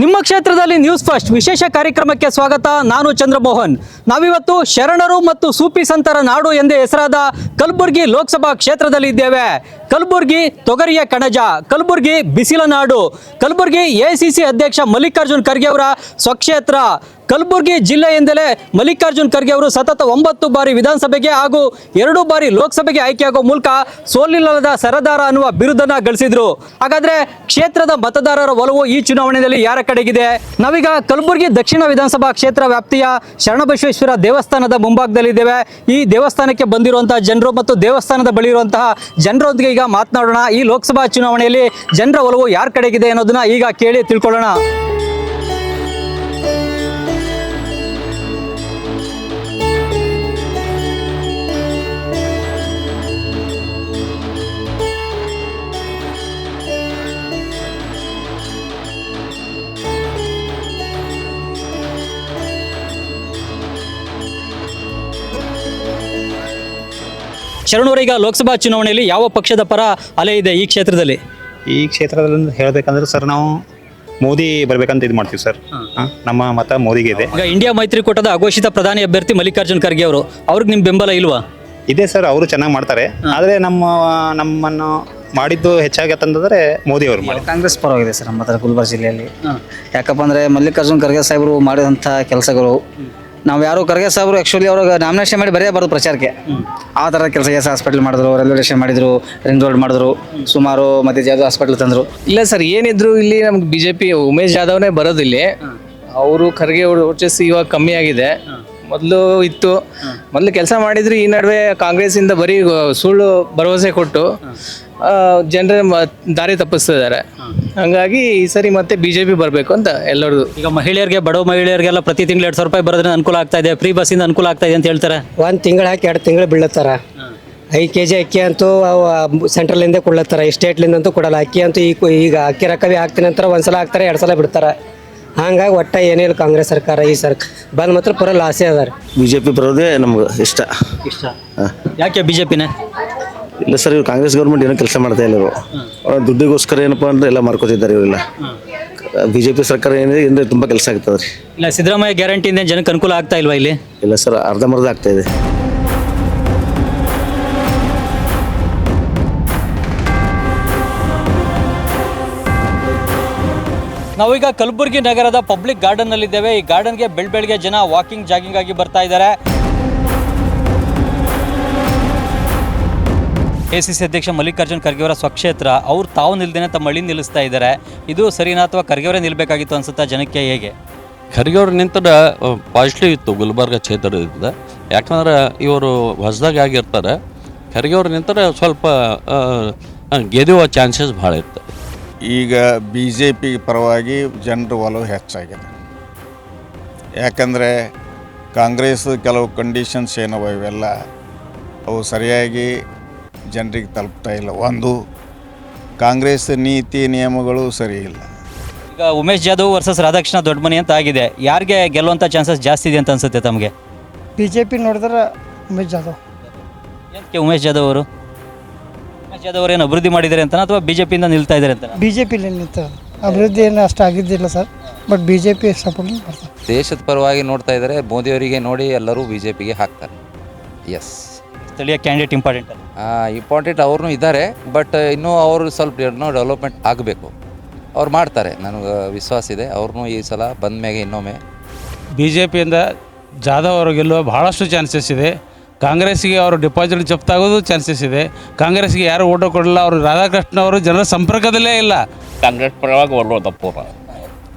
ನಿಮ್ಮ ಕ್ಷೇತ್ರದಲ್ಲಿ news first ವಿಶೇಷ ಕಾರ್ಯಕ್ರಮಕ್ಕೆ ಸ್ವಾಗತ. ನಾನು ಚಂದ್ರಮೋಹನ್. ನಾವಿವತ್ತು ಶರಣರು ಮತ್ತು ಸೂಫಿ ಸಂತರ ನಾಡು ಎಂದೇ ಹೆಸರಾದ ಕಲಬುರಗಿ ಲೋಕಸಭಾ ಕ್ಷೇತ್ರದಲ್ಲಿ ಇದ್ದೇವೆ. ಕಲಬುರಗಿ ತೊಗರಿಯ ಕಣಜ, ಕಲಬುರಗಿ ಬಿಸಿಲ ನಾಡು, ಕಲಬುರಗಿ ಎಐಸಿಸಿ ಅಧ್ಯಕ್ಷ ಮಲ್ಲಿಕಾರ್ಜುನ್ ಖರ್ಗೆ ಅವರ ಸ್ವಕ್ಷೇತ್ರ. ಕಲಬುರಗಿ ಜಿಲ್ಲೆಯಿಂದಲೇ ಮಲ್ಲಿಕಾರ್ಜುನ್ ಖರ್ಗೆ ಅವರು ಸತತ 9 ಬಾರಿ ವಿಧಾನಸಭೆಗೆ ಹಾಗೂ 2 ಬಾರಿ ಲೋಕಸಭೆಗೆ ಆಯ್ಕೆಯಾಗುವ ಮೂಲಕ ಸೋಲಿಲ್ಲದ ಸರದಾರ ಅನ್ನುವ ಬಿರುದನ್ನ ಗಳಿಸಿದ್ರು. ಹಾಗಾದ್ರೆ ಕ್ಷೇತ್ರದ ಮತದಾರರ ಒಲವು ಈ ಚುನಾವಣೆಯಲ್ಲಿ ಯಾರ ಕಡೆಗಿದೆ? ನಾವೀಗ ಕಲಬುರಗಿ ದಕ್ಷಿಣ ವಿಧಾನಸಭಾ ಕ್ಷೇತ್ರ ವ್ಯಾಪ್ತಿಯ ಶರಣಬಸವೇಶ್ವರ ದೇವಸ್ಥಾನದ ಮುಂಭಾಗದಲ್ಲಿದ್ದೇವೆ. ಈ ದೇವಸ್ಥಾನಕ್ಕೆ ಬಂದಿರುವಂತಹ ಜನರು ಮತ್ತು ದೇವಸ್ಥಾನದ ಬಳಿ ಇರುವಂತಹ ಜನರೊಂದಿಗೆ ಈಗ ಮಾತನಾಡೋಣ. ಈ ಲೋಕಸಭಾ ಚುನಾವಣೆಯಲ್ಲಿ ಜನರ ಒಲವು ಯಾರ ಕಡೆಗಿದೆ ಅನ್ನೋದನ್ನ ಈಗ ಕೇಳಿ ತಿಳ್ಕೊಳ್ಳೋಣ. ಶರಣೂರ, ಈಗ ಲೋಕಸಭಾ ಚುನಾವಣೆಯಲ್ಲಿ ಯಾವ ಪಕ್ಷದ ಪರ ಅಲೆ ಇದೆ ಈ ಕ್ಷೇತ್ರದಲ್ಲಿ? ಈ ಕ್ಷೇತ್ರದಲ್ಲಿ ಹೇಳಬೇಕಂದ್ರೆ ಸರ್, ನಾವು ಮೋದಿ ಬರ್ಬೇಕಂತ ಇದು ಮಾಡ್ತೀವಿ ಸರ್. ನಮ್ಮ ಮತ ಮೋದಿಗೆ ಇದೆ. ಈಗ ಇಂಡಿಯಾ ಮೈತ್ರಿಕೂಟದ ಅಘೋಷಿತ ಪ್ರಧಾನಿ ಅಭ್ಯರ್ಥಿ ಮಲ್ಲಿಕಾರ್ಜುನ್ ಖರ್ಗೆ ಅವರು, ಅವ್ರಿಗೆ ನಿಮ್ಮ ಬೆಂಬಲ ಇಲ್ವಾ? ಇದೆ ಸರ್, ಅವರು ಚೆನ್ನಾಗಿ ಮಾಡ್ತಾರೆ. ಆದರೆ ನಮ್ಮನ್ನು ಮಾಡಿದ್ದು ಹೆಚ್ಚಾಗತ್ತಂದ್ರೆ ಮೋದಿ ಅವರು ಮಾಡಿ. ಕಾಂಗ್ರೆಸ್ ಪರವಾಗಿದೆ ಸರ್ ನಮ್ಮ ಗುಲ್ಬರ್ಗ ಜಿಲ್ಲೆಯಲ್ಲಿ. ಯಾಕಪ್ಪ ಅಂದರೆ ಮಲ್ಲಿಕಾರ್ಜುನ್ ಖರ್ಗೆ ಸಾಹೇಬರು ಮಾಡಿದಂಥ ಕೆಲಸಗಳು ನಾವು ಯಾರು ಖರ್ಗೆ ಸಾಹೇಬರು ಆ್ಯಕ್ಚುಲಿ ಅವ್ರಿಗೆ ನಾಮಿನೇಷನ್ ಮಾಡಿ ಬರೆಯಬಾರ್ದು ಪ್ರಚಾರಕ್ಕೆ. ಆ ಥರ ಕೆಲಸ ಎಸ್ ಹಾಸ್ಪಿಟಲ್ ಮಾಡಿದ್ರು, ರೈಲ್ವೆ ಸ್ಟೇಷನ್ ಮಾಡಿದ್ರು, ರಿಂಗ್ ರೋಡ್ ಮಾಡಿದ್ರು, ಸುಮಾರು ಮತ್ತೆ ಜಾದವ್ ಹಾಸ್ಪಿಟಲ್ ತಂದರು. ಇಲ್ಲ ಸರ್, ಏನಿದ್ರು ಇಲ್ಲಿ ನಮ್ಗೆ ಬಿಜೆಪಿ ಉಮೇಶ್ ಜಾಧವ್ನೇ ಬರೋದಿಲ್ಲಿ. ಅವರು ಖರ್ಗೆ ಅವ್ರ ವರ್ಚಸ್ಸು ಇವಾಗ ಕಮ್ಮಿ ಆಗಿದೆ. ಮೊದಲು ಇತ್ತು, ಮೊದಲು ಕೆಲಸ ಮಾಡಿದ್ರು. ಈ ನಡುವೆ ಕಾಂಗ್ರೆಸ್ಸಿಂದ ಬರೀ ಸುಳ್ಳು ಭರವಸೆ ಕೊಟ್ಟು ಜನರ ದಾರಿ ತಪ್ಪಿಸ್ತಿದ್ದಾರೆ. ಹಂಗಾಗಿ ಈ ಸರಿ ಮತ್ತೆ ಬಿಜೆಪಿ ಬರಬೇಕು ಅಂತ ಎಲ್ಲರದು. ಈಗ ಮಹಿಳೆಯರಿಗೆ, ಬಡವ ಮಹಿಳೆಯರಿಗೆಲ್ಲ ಪ್ರತಿ ತಿಂಗಳು 2,000 ರೂಪಾಯಿ ಬರೋದ್ರಿಂದ ಅನುಕೂಲ ಆಗ್ತಾ ಇದೆ, ಫ್ರೀ ಬಸ್ಸಿಂದ ಅನುಕೂಲ ಆಗ್ತಾ ಇದೆ ಅಂತ ಹೇಳ್ತಾರೆ. 1 ತಿಂಗಳು ಹಾಕಿ 2 ತಿಂಗಳು ಬೀಳತ್ತಾರ. 5 kg ಅಕ್ಕಿ ಅಂತೂ ಸೆಂಟ್ರಲಿಂದ ಕೊಡ್ಲತ್ತಾರ, ಸ್ಟೇಟ್ಲಿಂದ ಅಂತೂ ಕೊಡಲ್ಲ. ಅಕ್ಕಿ ಅಂತೂ ಈಗ ಅಕ್ಕಿ ರೊಕ್ಕವೇ ಹಾಕ್ತೀನಿ ಅಂತಾರೆ, 1 ಸಲ ಹಾಕ್ತಾರೆ, 2 ಸಲ ಬಿಡ್ತಾರೆ. ಹಂಗಾಗಿ ಒಟ್ಟ ಏನಿಲ್ಲ ಕಾಂಗ್ರೆಸ್ ಸರ್ಕಾರ ಈ ಬಂದ್ ಮಾತ್ರ ಪೂರ ಲಾಸೇ ಅದಾರ. ಬಿಜೆಪಿ ಬರೋದೇ ನಮ್ಗೆ ಇಷ್ಟ. ಯಾಕೆ ಬಿಜೆಪಿನೇ? ಇಲ್ಲ ಸರ್, ಇವ್ರು ಕಾಂಗ್ರೆಸ್ ಗೌರ್ಮೆಂಟ್ ಏನೋ ಕೆಲಸ ಮಾಡ್ತಾ ಇಲ್ಲ. ಇವರು ದುಡ್ಡಿಗೋಸ್ಕರ ಏನಪ್ಪ ಅಂದ್ರೆ ಎಲ್ಲ ಮಾರ್ಕೋತಿದ್ದಾರೆ ಇವರೆಲ್ಲ. ಬಿಜೆಪಿ ಸರ್ಕಾರ ಏನಿದೆ ಅಂದರೆ ತುಂಬ ಕೆಲಸ ಆಗ್ತದೆ ರೀ. ಇಲ್ಲ, ಸಿದ್ದರಾಮಯ್ಯ ಗ್ಯಾರಂಟಿಯಿಂದ ಜನಕ್ಕೆ ಅನುಕೂಲ ಆಗ್ತಾ ಇಲ್ವಾ ಇಲ್ಲಿ? ಇಲ್ಲ ಸರ್, ಅರ್ಧಂಬರ್ಧ ಆಗ್ತಾ ಇದೆ. ನಾವೀಗ ಕಲಬುರಗಿ ನಗರದ ಪಬ್ಲಿಕ್ ಗಾರ್ಡನ್ನಲ್ಲಿದ್ದೇವೆ. ಈ ಗಾರ್ಡನ್ಗೆ ಬೆಳಗ್ಗೆ ಜನ ವಾಕಿಂಗ್, ಜಾಗಿಂಗ್ ಆಗಿ ಬರ್ತಾ ಇದ್ದಾರೆ. ಎಸಿಸಿ ಅಧ್ಯಕ್ಷ ಮಲ್ಲಿಕಾರ್ಜುನ್ ಖರ್ಗೆ ಅವರ ಸ್ವಕ್ಷೇತ್ರ, ಅವ್ರು ತಾವು ನಿಲ್ದೇನೆ ತಮ್ಮ ಹಳ್ಳಿ ನಿಲ್ಲಿಸ್ತಾ ಇದ್ದಾರೆ. ಇದು ಸರಿನಾ ಅಥವಾ ಖರ್ಗೆ ಅವರೇ ನಿಲ್ಲಬೇಕಾಗಿತ್ತು ಅನ್ಸುತ್ತಾ ಜನಕ್ಕೆ? ಹೇಗೆ? ಖರ್ಗೆ ಅವ್ರು ನಿಂತರೆ ಪಾಸಿಟಿವ್ ಇತ್ತು ಗುಲ್ಬರ್ಗ ಕ್ಷೇತ್ರದಿಂದ. ಯಾಕಂದ್ರೆ ಇವರು ಹೊಸದಾಗಿ ಆಗಿರ್ತಾರೆ. ಖರ್ಗೆ ಅವ್ರು ನಿಂತರೆ ಸ್ವಲ್ಪ ಗೆಲ್ಲುವ ಚಾನ್ಸಸ್ ಭಾಳ ಇತ್ತು. ಈಗ ಬಿ ಜೆ ಪಿ ಪರವಾಗಿ ಜನರ ಒಲವು ಹೆಚ್ಚಾಗಿದೆ. ಯಾಕಂದರೆ ಕಾಂಗ್ರೆಸ್ ಕೆಲವು ಕಂಡೀಷನ್ಸ್ ಏನವ ಇವೆಲ್ಲ ಅವು ಸರಿಯಾಗಿ ಜನರಿಗೆ ತಲುಪ್ತಾ ಇಲ್ಲ. ಒಂದು, ಕಾಂಗ್ರೆಸ್ ನೀತಿ ನಿಯಮಗಳು ಸರಿ ಇಲ್ಲ. ಈಗ ಉಮೇಶ್ ಜಾಧವ್ ವರ್ಸಸ್ ರಾಧಾಕೃಷ್ಣ ದೊಡ್ಡಮನಿ ಅಂತ ಆಗಿದೆ. ಯಾರಿಗೆ ಗೆಲ್ಲುವಂಥ ಚಾನ್ಸಸ್ ಜಾಸ್ತಿ ಇದೆ ಅಂತ ಅನ್ಸುತ್ತೆ ತಮಗೆ? ಬಿಜೆಪಿ ನೋಡಿದ್ರೆ ಉಮೇಶ್ ಜಾಧವ್. ಏನಕ್ಕೆ ಉಮೇಶ್ ಜಾಧವ್ ಅವರು? ಉಮೇಶ್ ಜಾಧವ್ ಅವರು ಏನು ಅಭಿವೃದ್ಧಿ ಮಾಡಿದ್ದಾರೆ ಅಂತ ಅಥವಾ ಬಿಜೆಪಿಯಿಂದ ನಿಲ್ತಾ ಇದ್ದಾರೆ ಅಂತ? ಬಿಜೆಪಿಲಿ ನಿಂತ ಅಭಿವೃದ್ಧಿ ಏನು ಅಷ್ಟು ಆಗಿದ್ದಿಲ್ಲ ಸರ್, ಬಟ್ ಬಿಜೆಪಿ ಸಪೋರ್ಟ್ ಮಾಡ್ತಾರೆ. ದೇಶದ ಪರವಾಗಿ ನೋಡ್ತಾ ಇದ್ದಾರೆ. ಮೋದಿಯವರಿಗೆ ನೋಡಿ ಎಲ್ಲರೂ ಬಿಜೆಪಿಗೆ ಹಾಕ್ತಾರೆ. ಎಸ್, ಸ್ಥಳೀಯ ಕ್ಯಾಂಡಿಡೇಟ್ ಇಂಪಾರ್ಟೆಂಟ್ ಇಂಪಾರ್ಟೆಂಟ್ ಅವ್ರೂ ಇದ್ದಾರೆ. ಬಟ್ ಇನ್ನೂ ಅವರು ಸ್ವಲ್ಪ ಡೆವಲಪ್ಮೆಂಟ್ ಆಗಬೇಕು. ಅವ್ರು ಮಾಡ್ತಾರೆ, ನನಗೆ ವಿಶ್ವಾಸ ಇದೆ. ಅವ್ರನ್ನೂ ಈ ಸಲ ಬಂದ ಮ್ಯಾಗೆ ಇನ್ನೊಮ್ಮೆ ಬಿ ಜೆ ಪಿಯಿಂದ ಜಾಧವ್ ಅವರು ಗೆಲ್ಲುವ ಭಾಳಷ್ಟು ಚಾನ್ಸಸ್ ಇದೆ. ಕಾಂಗ್ರೆಸ್ಸಿಗೆ ಅವರು ಡಿಪಾಸಿಟ್ ಜಪ್ತಾಗೋದು ಚಾನ್ಸಸ್ ಇದೆ. ಕಾಂಗ್ರೆಸ್ಗೆ ಯಾರು ಓಟು ಕೊಡಲ್ಲ. ಅವರು ರಾಧಾಕೃಷ್ಣ ಅವರು ಜನರ ಸಂಪರ್ಕದಲ್ಲೇ ಇಲ್ಲ. ಕಾಂಗ್ರೆಸ್ ಪರವಾಗಿ ಒಳ್ಳೋದ ಪೂರ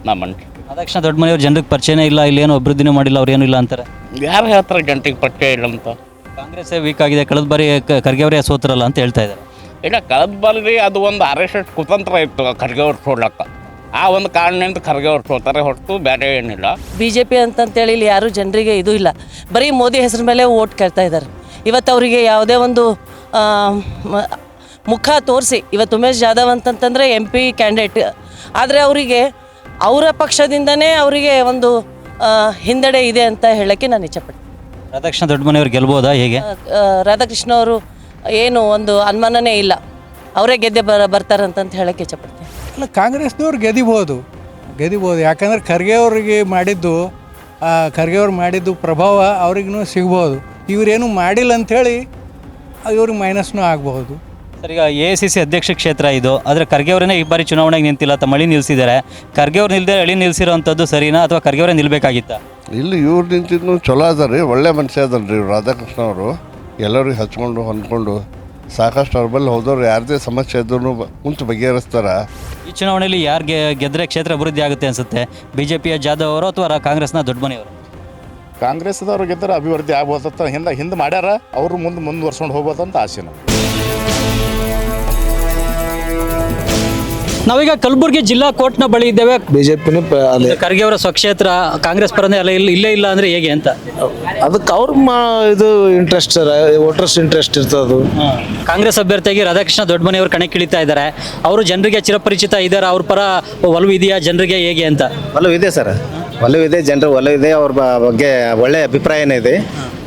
ನಮ್ಮ ರಾಧಾಕೃಷ್ಣ ದೊಡ್ಡಮನಿಯವ್ರು ಜನರಿಗೆ ಪರಿಚಯನೇ ಇಲ್ಲ, ಇಲ್ಲೇನು ಅಭಿವೃದ್ಧಿನೂ ಮಾಡಿಲ್ಲ, ಅವ್ರು ಏನೂ ಇಲ್ಲ ಅಂತಾರೆ. ಯಾರು ಹೇಳ್ತಾರೆ ಜನರಿಗೆ ಪರಿಚಯ ಇಲ್ಲ ಅಂತ? ಕಾಂಗ್ರೆಸ್ ವೀಕ್ ಆಗಿದೆ, ಕಳೆದ ಬಾರಿ ಖರ್ಗೆ ಅವರೇ ಸೋತ್ರಲ್ಲ ಅಂತ ಹೇಳ್ತಾ ಇದ್ದಾರೆ. ಇಲ್ಲ, ಕಳೆದ ಬಾರಿ ಅದು ಒಂದು RSS ಕುತಂತ್ರ ಇತ್ತು ಖರ್ಗೆ ಅವ್ರು ಸೋಡ್ಲಕ್ಕ. ಆ ಒಂದು ಕಾರಣದಿಂದ ಖರ್ಗೆ ಅವ್ರು ಸೋತಾರೆ ಹೊರತು ಬೇರೆ ಏನಿಲ್ಲ. ಬಿಜೆಪಿ ಅಂತಂತೇಳಿ ಇಲ್ಲಿ ಯಾರು ಜನರಿಗೆ ಇದು ಇಲ್ಲ, ಬರೀ ಮೋದಿ ಹೆಸರು ಮೇಲೆ ಓಟ್ ಕೇಳ್ತಾ ಇದ್ದಾರೆ. ಇವತ್ತು ಅವರಿಗೆ ಯಾವುದೇ ಒಂದು ಮುಖ ತೋರಿಸಿ, ಇವತ್ತು ಉಮೇಶ್ ಜಾಧವ್ ಅಂತಂತಂದರೆ MP ಕ್ಯಾಂಡಿಡೇಟ್, ಆದರೆ ಅವರಿಗೆ ಅವರ ಪಕ್ಷದಿಂದನೇ ಅವರಿಗೆ ಒಂದು ಹಿನ್ನಡೆ ಇದೆ ಅಂತ ಹೇಳೋಕ್ಕೆ ನಾನು ಇಚ್ಛಪಡ್ತೀನಿ. ರಾಧಾಕೃಷ್ಣ ದೊಡ್ಡಮನಿಯವ್ರು ಗೆಲ್ಬೋದಾ? ಹೇಗೆ? ರಾಧಾಕೃಷ್ಣ ಅವರು ಏನು ಒಂದು ಅನುಮಾನನೇ ಇಲ್ಲ, ಅವರೇ ಗೆದ್ದೆ ಬರ್ತಾರಂತ ಹೇಳಕ್ಕೆ ಇಚ್ಛಪಡ್ತೀನಿ. ಅಲ್ಲ, ಕಾಂಗ್ರೆಸ್ನವ್ರು ಗೆದಿಬೋದು, ಗೆದಿಬೋದು. ಯಾಕಂದ್ರೆ ಖರ್ಗೆ ಅವ್ರಿಗೆ ಮಾಡಿದ್ದು ಖರ್ಗೆ ಅವ್ರು ಮಾಡಿದ್ದು ಪ್ರಭಾವ ಅವ್ರಿಗೂ ಸಿಗ್ಬೋದು. ಇವರೇನು ಮಾಡಿಲ್ಲ ಅಂಥೇಳಿ ಇವ್ರಿಗೆ ಮೈನಸ್ನೂ ಆಗಬಹುದು. ಸರ್, ಈಗ AICC ಅಧ್ಯಕ್ಷ ಕ್ಷೇತ್ರ ಇದು, ಆದರೆ ಖರ್ಗೆ ಅವರೇ ಈ ಬಾರಿ ಚುನಾವಣೆಗೆ ನಿಂತಿಲ್ಲ, ತಮ್ಮ ಅಳಿ ನಿಲ್ಲಿಸಿದ್ದಾರೆ. ಖರ್ಗೆ ಅವ್ರು ನಿಲ್ಲದೆ ಅಳಿ ನಿಲ್ಲಿಸಿರೋವಂಥದ್ದು ಸರಿನಾ ಅಥವಾ ಖರ್ಗೆ ಅವರೇ ನಿಲ್ಲಬೇಕಾಗಿತ್ತ? ಇಲ್ಲಿ ಇವ್ರು ನಿಂತಿದ್ದು ಚಲೋ ಅದ ರೀ, ಒಳ್ಳೆ ಮನುಷ್ಯ ಅದಲ್ಲ ರೀ ಇವ್ರು ರಾಧಾಕೃಷ್ಣ ಅವರು. ಎಲ್ಲರಿಗೂ ಹಚ್ಕೊಂಡು ಹೊಂದ್ಕೊಂಡು ಸಾಕಷ್ಟು ಅವ್ರ ಬಲ್ಲಿ ಹೋದವ್ರು ಯಾರದೇ ಸಮಸ್ಯೆ ಇದ್ರೂ ಕುಂತು ಬಗೆಹರಿಸ್ತಾರೆ. ಈ ಚುನಾವಣೆಯಲ್ಲಿ ಯಾರು ಗೆದ್ದರೆ ಕ್ಷೇತ್ರ ಅಭಿವೃದ್ಧಿ ಆಗುತ್ತೆ ಅನಿಸುತ್ತೆ? BJPಯ ಜಾಧವ್ ಅವರು ಅಥವಾ ಕಾಂಗ್ರೆಸ್ನ ದೊಡ್ಡಮನೆಯವರು? ಕಾಂಗ್ರೆಸ್ದವ್ರು ಗೆದ್ದರೆ ಅಭಿವೃದ್ಧಿ ಆಗ್ಬೋದಂತ ಹಿಂದೆ ಮಾಡ್ಯಾರ, ಅವರು ಮುಂದುವರ್ಸ್ಕೊಂಡು ಹೋಗ್ಬೋದಂತ ಆಸೆ ನಮ್ಗೆ. ನಾವೀಗ ಕಲಬುರಗಿ ಜಿಲ್ಲಾ ಕೋರ್ಟ್ನ ಬಳಿ ಇದ್ದೇವೆ. ಬಿಜೆಪಿನೇ ಖರ್ಗೆ ಅವರ ಸ್ವಕ್ಷೇತ್ರ ಕಾಂಗ್ರೆಸ್ ಪರನೇ ಅಲ್ಲ, ಇಲ್ಲೇ ಇಲ್ಲ ಅಂದ್ರೆ ಹೇಗೆ ಅಂತ? ಅದಕ್ಕೆ ಅವ್ರ ಇದು ಇಂಟ್ರೆಸ್ಟ್ ಸರ್, ವೋಟರ್ಸ್ ಇಂಟ್ರೆಸ್ಟ್ ಇರ್ತದೆ. ಕಾಂಗ್ರೆಸ್ ಅಭ್ಯರ್ಥಿಯಾಗಿ ರಾಧಾಕೃಷ್ಣ ದೊಡ್ಡಮನೆಯವರು ಕಣಕ್ಕಿಳಿತಾ ಇದ್ದಾರೆ. ಅವರು ಜನರಿಗೆ ಚಿರಪರಿಚಿತ ಇದ್ದಾರೆ. ಅವ್ರ ಪರ ಒಲವು ಇದೆಯಾ ಜನರಿಗೆ ಹೇಗೆ ಅಂತ? ಒಲವಿದೆ ಸರ್, ಒಲವಿದೆ, ಜನರು ಒಲವಿದೆ. ಅವ್ರ ಬಗ್ಗೆ ಒಳ್ಳೆ ಅಭಿಪ್ರಾಯನೇ ಇದೆ.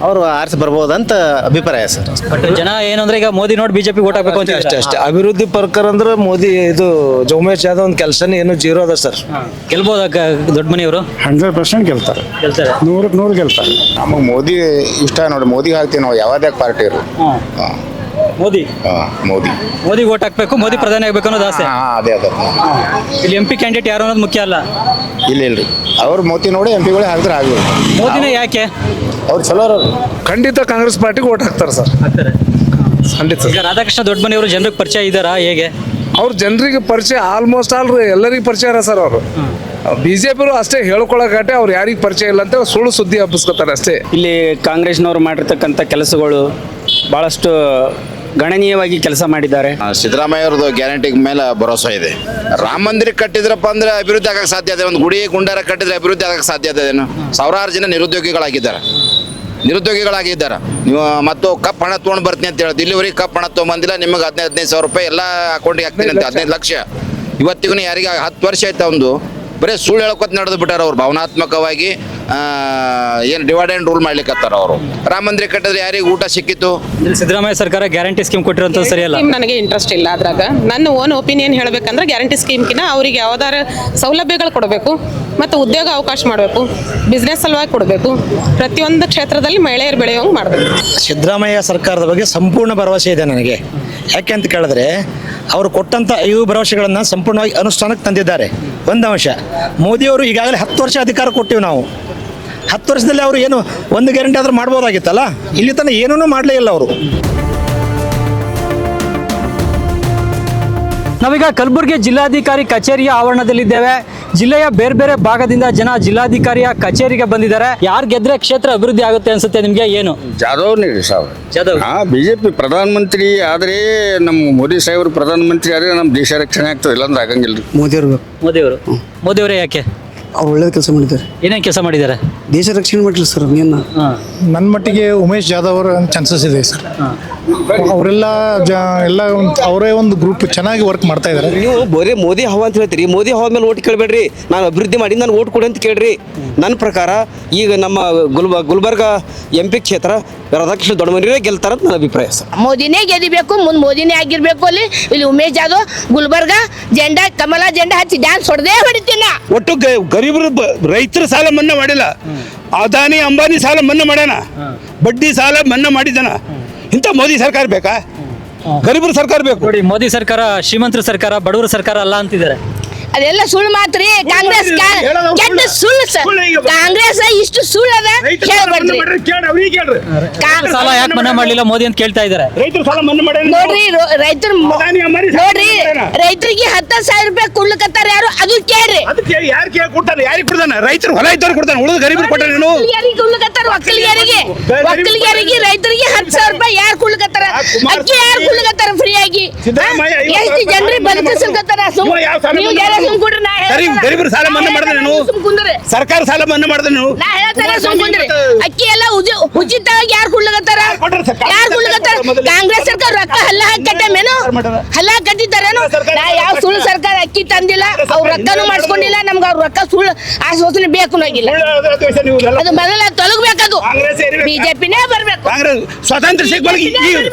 ಅವರು ಆರಿಸಿ ಬರ್ಬೋದಂತ ಅಭಿಪ್ರಾಯ ಸರ್. ಬಟ್ ಜನ ಏನಂದ್ರೆ ಈಗ ಮೋದಿ ನೋಡಿ BJP ಓಟ್ ಹಾಕಬೇಕು ಅಂತ ಅಷ್ಟೇ ಅಭಿವೃದ್ಧಿ ಪ್ರಕಾರ ಅಂದ್ರೆ ಮೋದಿ ಇದು ಉಮೇಶ್ ಜಾಧವ್ ಒಂದು ಕೆಲಸನೇ ಏನು ಜೀರೋ ಅದ ಸರ್. ಗೆಲ್ಬೋದ ದೊಡ್ಡಮನೆಯವರು? 100% ಗೆಲ್ತಾರೆ, 100% ಗೆಲ್ತಾರೆ. ನಮಗೆ ಮೋದಿ ಇಷ್ಟ ನೋಡಿ, ಮೋದಿಗೆ ಹಾಕ್ತೀವಿ ನಾವು. ಯಾವುದೇ ಪಾರ್ಟಿ ಇರು ಮೋದಿ ಮೋದಿ ಓಟ್ ಹಾಕ್ಬೇಕು, ಮೋದಿ ಪ್ರಧಾನಿ ಆಗ್ಬೇಕು ಅನ್ನೋದು ಆಸೆ. ಅದೇ ಅದ. ಇಲ್ಲಿ MP ಕ್ಯಾಂಡಿಡೇಟ್ ಯಾರು ಅನ್ನೋದು ಮುಖ್ಯ ಅಲ್ಲ. ಇಲ್ರಿ, ಅವ್ರು ಮೋದಿ ನೋಡಿ MP ಹಾಕಿದ್ರೆ ಆಗ್ಬೇಕು. ಮೋದಿನೇ ಯಾಕೆ? ಅವ್ರು ಚಲೋ ಅವ್ರು. ಖಂಡಿತ ಕಾಂಗ್ರೆಸ್ ಪಾರ್ಟಿಗೆ ಓಟ್ ಹಾಕ್ತಾರೆ ಸರ್, ಖಂಡಿತ. ಈಗ ರಾಧಾಕೃಷ್ಣ ದೊಡ್ಡಮನೆಯವರು ಜನರಿಗೆ ಪರಿಚಯ ಇದ್ದಾರಾ ಹೇಗೆ? ಅವ್ರ ಜನರಿಗೆ ಪರಿಚಯ ಆಲ್ಮೋಸ್ಟ್ ಆಲ್ ಎಲ್ಲರಿಗೂ ಪರಿಚಯ ಅರ ಸರ್. ಅವರು BJP ಅಷ್ಟೇ ಹೇಳ್ಕೊಳಕಟ್ಟೆ ಅವ್ರು ಯಾರಿಗೆ ಪರಿಚಯ ಇಲ್ಲ ಅಂತ ಸುಳ್ಳು ಸುದ್ದಿ ಹಬ್ಬಿಸ್ಕೊತಾರೆ ಅಷ್ಟೇ. ಇಲ್ಲಿ ಕಾಂಗ್ರೆಸ್ನವ್ರು ಮಾಡಿರ್ತಕ್ಕಂಥ ಕೆಲಸಗಳು ಭಾಳಷ್ಟು ಗಣನೀಯವಾಗಿ ಕೆಲಸ ಮಾಡಿದ್ದಾರೆ. ಸಿದ್ದರಾಮಯ್ಯ ಅವ್ರದ್ದು ಗ್ಯಾರಂಟಿ ಮೇಲೆ ಭರೋಸೆ ಇದೆ. ರಾಮ ಮಂದಿರ ಕಟ್ಟಿದ್ರಪ್ಪ ಅಂದ್ರೆ ಅಭಿವೃದ್ಧಿ ಆಗಕ್ಕೆ ಸಾಧ್ಯ ಇದೆ. ಒಂದು ಗುಡಿ ಗುಂಡಾರ ಕಟ್ಟಿದ್ರೆ ಅಭಿವೃದ್ಧಿ ಆಗಕ್ಕೆ ಸಾಧ್ಯ ಇದೆ. ಸಾವಿರಾರು ಜನ ನಿರುದ್ಯೋಗಿಗಳಾಗಿದ್ದಾರೆ. ನೀವು ಮತ್ತು ಕಪ್ ಹಣ ತೊಗೊಂಡು ಬರ್ತೀನಿ ಅಂತ ಹೇಳೋದು, ಇಲ್ಲಿವರೆಗೆ ಕಪ್ ಹಣ ತೊಗೊಂಬಂದಿಲ್ಲ. ನಿಮಗೆ 15,000 ರೂಪಾಯಿ ಎಲ್ಲ ಅಕೌಂಟಿಗೆ ಹಾಕ್ತೀನಿ ಅಂತ 15 ಲಕ್ಷ. ಇವತ್ತಿಗೂ ಯಾರಿಗೆ 10 ವರ್ಷ ಆಯ್ತು ಒಂದು ಬರೀ ಸುಳ್ಳು ಹೇಳ್ಕೊತ ನಡೆದು ಬಿಟ್ಟಾರ. ಅವ್ರು ಭಾವನಾತ್ಮಕವಾಗಿ ಏನು ಡಿವೈಡ್ ಆ್ಯಂಡ್ ರೂಲ್ ಮಾಡ್ಲಿಕ್ಕತ್ತಾರ. ಅವರು ರಾಮ ಮಂದಿರ ಕಟ್ಟಿದ್ರೆ ಯಾರಿಗೆ ಊಟ ಸಿಕ್ಕಿತ್ತು? ಸಿದ್ದರಾಮಯ್ಯ ಸರ್ಕಾರ ಗ್ಯಾರಂಟಿ ಸ್ಕೀಮ್ ಕೊಟ್ಟಿರೋಂಥದ್ದು ಸರಿಯಲ್ಲ. ನನಗೆ ಇಂಟ್ರೆಸ್ಟ್ ಇಲ್ಲ ಅದ್ರಾಗ. ನನ್ನ ಓನ್ ಒಪಿನಿಯನ್ ಹೇಳಬೇಕಂದ್ರೆ ಗ್ಯಾರಂಟಿ ಸ್ಕೀಮ್ಕಿನ ಅವರಿಗೆ ಯಾವ್ದಾರ ಸೌಲಭ್ಯಗಳು ಕೊಡಬೇಕು ಮತ್ತು ಉದ್ಯೋಗ ಅವಕಾಶ ಮಾಡಬೇಕು, ಬಿಸ್ನೆಸ್ ಸಲುವಾಗಿ ಕೊಡಬೇಕು, ಪ್ರತಿಯೊಂದು ಕ್ಷೇತ್ರದಲ್ಲಿ ಮಹಿಳೆಯರು ಬೆಳೆಯೋಂಗೆ ಮಾಡಬೇಕು. ಸಿದ್ದರಾಮಯ್ಯ ಸರ್ಕಾರದ ಬಗ್ಗೆ ಸಂಪೂರ್ಣ ಭರವಸೆ ಇದೆ ನನಗೆ. ಯಾಕೆ ಅಂತ ಕೇಳಿದ್ರೆ ಅವರು ಕೊಟ್ಟಂಥ 5 ಭರವಸೆಗಳನ್ನು ಸಂಪೂರ್ಣವಾಗಿ ಅನುಷ್ಠಾನಕ್ಕೆ ತಂದಿದ್ದಾರೆ. ಒಂದು ಅಂಶ, ಮೋದಿಯವರು ಈಗಾಗಲೇ 10 ವರ್ಷ ಅಧಿಕಾರ ಕೊಟ್ಟಿವಿ ನಾವು. 10 ವರ್ಷದಲ್ಲಿ ಅವರು ಏನು ಒಂದು ಗ್ಯಾರಂಟಿ ಆದರೂ ಮಾಡ್ಬೋದಾಗಿತ್ತಲ್ಲ, ಇಲ್ಲಿ ತನಕ ಏನೂ ಮಾಡಲೇ ಇಲ್ಲ ಅವರು. ನಾವೀಗ ಕಲಬುರಗಿ ಜಿಲ್ಲಾಧಿಕಾರಿ ಕಚೇರಿಯ ಆವರಣದಲ್ಲಿದ್ದೇವೆ. ಜಿಲ್ಲೆಯ ಬೇರೆ ಬೇರೆ ಭಾಗದಿಂದ ಜನ ಜಿಲ್ಲಾಧಿಕಾರಿಯ ಕಚೇರಿಗೆ ಬಂದಿದ್ದಾರೆ. ಯಾರು ಗೆದ್ರೆ ಕ್ಷೇತ್ರ ಅಭಿವೃದ್ಧಿ ಆಗುತ್ತೆ ಅನ್ಸುತ್ತೆ ನಿಮಗೆ? ಏನು ಜಾಧವ್ನೇ ರೀ ಸಾವ್. BJP ಪ್ರಧಾನಮಂತ್ರಿ ಆದರೆ ನಮ್ಮ ಮೋದಿ ಸಾಹೇಬ್ರು ಪ್ರಧಾನಮಂತ್ರಿ ಆದರೆ ನಮ್ಮ ದೇಶ ರಕ್ಷಣೆ ಆಗ್ತದೆ, ಇಲ್ಲಾಂದ್ರೆ ಆಗಂಗಿಲ್ಲ ರೀ. ಮೋದಿಯವರೇ ಯಾಕೆ? ಅವ್ರು ಒಳ್ಳೆಯ ಕೆಲಸ ಮಾಡಿದ್ದಾರೆ. ಏನೇನು ಕೆಲಸ ಮಾಡಿದ್ದಾರೆ? ದೇಶ ರಕ್ಷಣೆ ಮಾಡಿಲ್ಲ ಸರ್. ನನ್ನ ಮಟ್ಟಿಗೆ ಉಮೇಶ್ ಜಾಧವ್ ಅವರ ಚಾನ್ಸಸ್ ಇದೆ ಸರ್. ಅವರೆಲ್ಲ ಎಲ್ಲ ಅವರೇ ಒಂದು ಗ್ರೂಪ್ ಚೆನ್ನಾಗಿ ವರ್ಕ್ ಮಾಡ್ತಾ ಇದ್ದಾರೆ. ನೀವು ಬರೀ ಮೋದಿ ಹವಾ ಅಂತ ಹೇಳ್ತೀರಿ, ಮೋದಿ ಹವಾ ಮೇಲೆ ಓಟ್ ಕೇಳಬೇಡ್ರಿ. ನಾನು ಅಭಿವೃದ್ಧಿ ಮಾಡಿ ನಾನು ಓಟ್ ಕೊಡಿ ಅಂತ ಕೇಳ್ರಿ. ನನ್ನ ಪ್ರಕಾರ ಈಗ ನಮ್ಮ ಗುಲ್ಬರ್ಗ MP ಕ್ಷೇತ್ರ ರಾಧಾಕೃಷ್ಣ ದೊಡ್ಡಮನೆಯವರೇ ಗೆಲ್ತಾರ ಅಂತ ನನ್ನ ಅಭಿಪ್ರಾಯ ಸರ್. ಮೋದಿನೇ ಗೆದಿಬೇಕು, ಮುಂದೆ ಮೋದಿನೇ ಆಗಿರ್ಬೇಕು. ಇಲ್ಲಿ ಉಮೇಶ್ ಜಾಧವ್ ಗುಲ್ಬರ್ಗ ಜೆಂಡಾ ಕಮಲ ಜೆಂಡಾ ಹಚ್ಚಿ ಡ್ಯಾನ್ಸ್ ಹೊಡೆದೇ ಹೊಡಿತೀನ. ಒಟ್ಟು ಗರೀಬರು ರೈತರ ಸಾಲ ಮನ್ನಾ ಮಾಡಿಲ್ಲ. ಅದಾನಿ ಅಂಬಾನಿ ಸಾಲ ಮನ್ನಾ ಮಾಡ್ಯಾನ, ಬಡ್ಡಿ ಸಾಲ ಮನ್ನಾ ಮಾಡಿದ್ದಾನ. ಇಂಥ ಮೋದಿ ಸರ್ಕಾರ ಬೇಕಾ? ಗರೀಬರ ಸರ್ಕಾರ ಬೇಕು. ನೋಡಿ, ಮೋದಿ ಸರ್ಕಾರ ಶ್ರೀಮಂತರ ಸರ್ಕಾರ, ಬಡವರ ಸರ್ಕಾರ ಅಲ್ಲ ಅಂತಿದ್ದಾರೆ. ಅದೆಲ್ಲ ಸುಳ್ಳು ಮಾತ್ರಿ. ಕಾಂಗ್ರೆಸ್ ಕೆಟ್ಟ ಸುಳ್ಳು ಸರ್. ಕಾಂಗ್ರೆಸ್ ಇಷ್ಟು ಸುಳ್ಳು ಅದ ಸಾಲ ಯಾಕೆ ಮನ್ನಾ ಮಾಡಲಿಲ್ಲ ಮೋದಿ ಅಂತ ಕೇಳ್ತಾ ಇದ್ದಾರೆ. ನೋಡ್ರಿ, ರೈತರು ನೋಡ್ರಿ, ರೈತರಿಗೆ 10,000 ರೂಪಾಯಿ ಕೊಡ್ಲಿಕತ್ತಾರ. ಯಾರು ಅದು ಕೇಳ್ರಿ. ಯಾರು ಕೊಡ್ತಾನೆ? ಯಾರಿಗೆ ಕೊಡ್ತಾನೆ? ರೈತರು ಹೊಲ ಇದ್ದವ್ರು ಕೊಡ್ತಾನೆ, ಉಳಿದ ಗರೀಬರು ಕೊಡ್ತಾನೆ. ಒಕ್ಕಲಿಗರಿಗೆ ರೈತರಿಗೆ 10,000 ರೂಪಾಯಿ ಯಾರು ಕೊಡ್ಲಿಕತ್ತಾರ? ಅಕ್ಕಿ ಯಾರು ಕೊಡ್ಲಿಕತ್ತಾರ ಫ್ರೀಯಾಗಿ? ಎಷ್ಟು ಜನರಿಗೆ ಬದುಕಿಸಲ್ಕತ್ತಾರ? ಗರೀಬರು ಸಾಲ ಮನ್ನಾ ಮಾಡಿದ್ರೆ ಸರ್ಕಾರ ಸಾಲ ಮನ್ನಾ ಮಾಡಿದ್ರೆ ಅಕ್ಕಿ ಎಲ್ಲ ಉಚಿತವಾಗಿ ಯಾರು ಕೊಡ್ಲಿಕತ್ತಾರ? ಕಾಂಗ್ರೆಸ್ ಸರ್ಕಾರ ರೊಕ್ಕ ಹಲ್ಲ ಕಟ್ಟಮೇನು? ಹಲ್ಲ ಕಟ್ಟಿದ್ದಾರೇನು? ಯಾವ ಸುಳ್ಳು ಸರ್ಕಾರ ಅಕ್ಕಿ ತಂದಿಲ್ಲ, ಅವ್ರ ರೊಕ್ಕನೂ ಮಾಡಿಸ್ಕೊಂಡಿಲ್ಲ. ನಮ್ಗೆ ಅವ್ರ ರೊಕ್ಕ ಸುಳ್ಳು ಆಶ್ವಾಸನೆ ಬೇಕು ಆಗಿಲ್ಲ. ಅದು ಮೊದಲ ತೊಲಗಬೇಕದು. BJPನೇ ಬರ್ಬೇಕು. ಸ್ವಾತಂತ್ರ್ಯ ಸಿಗ್ಬಾರ್ದು.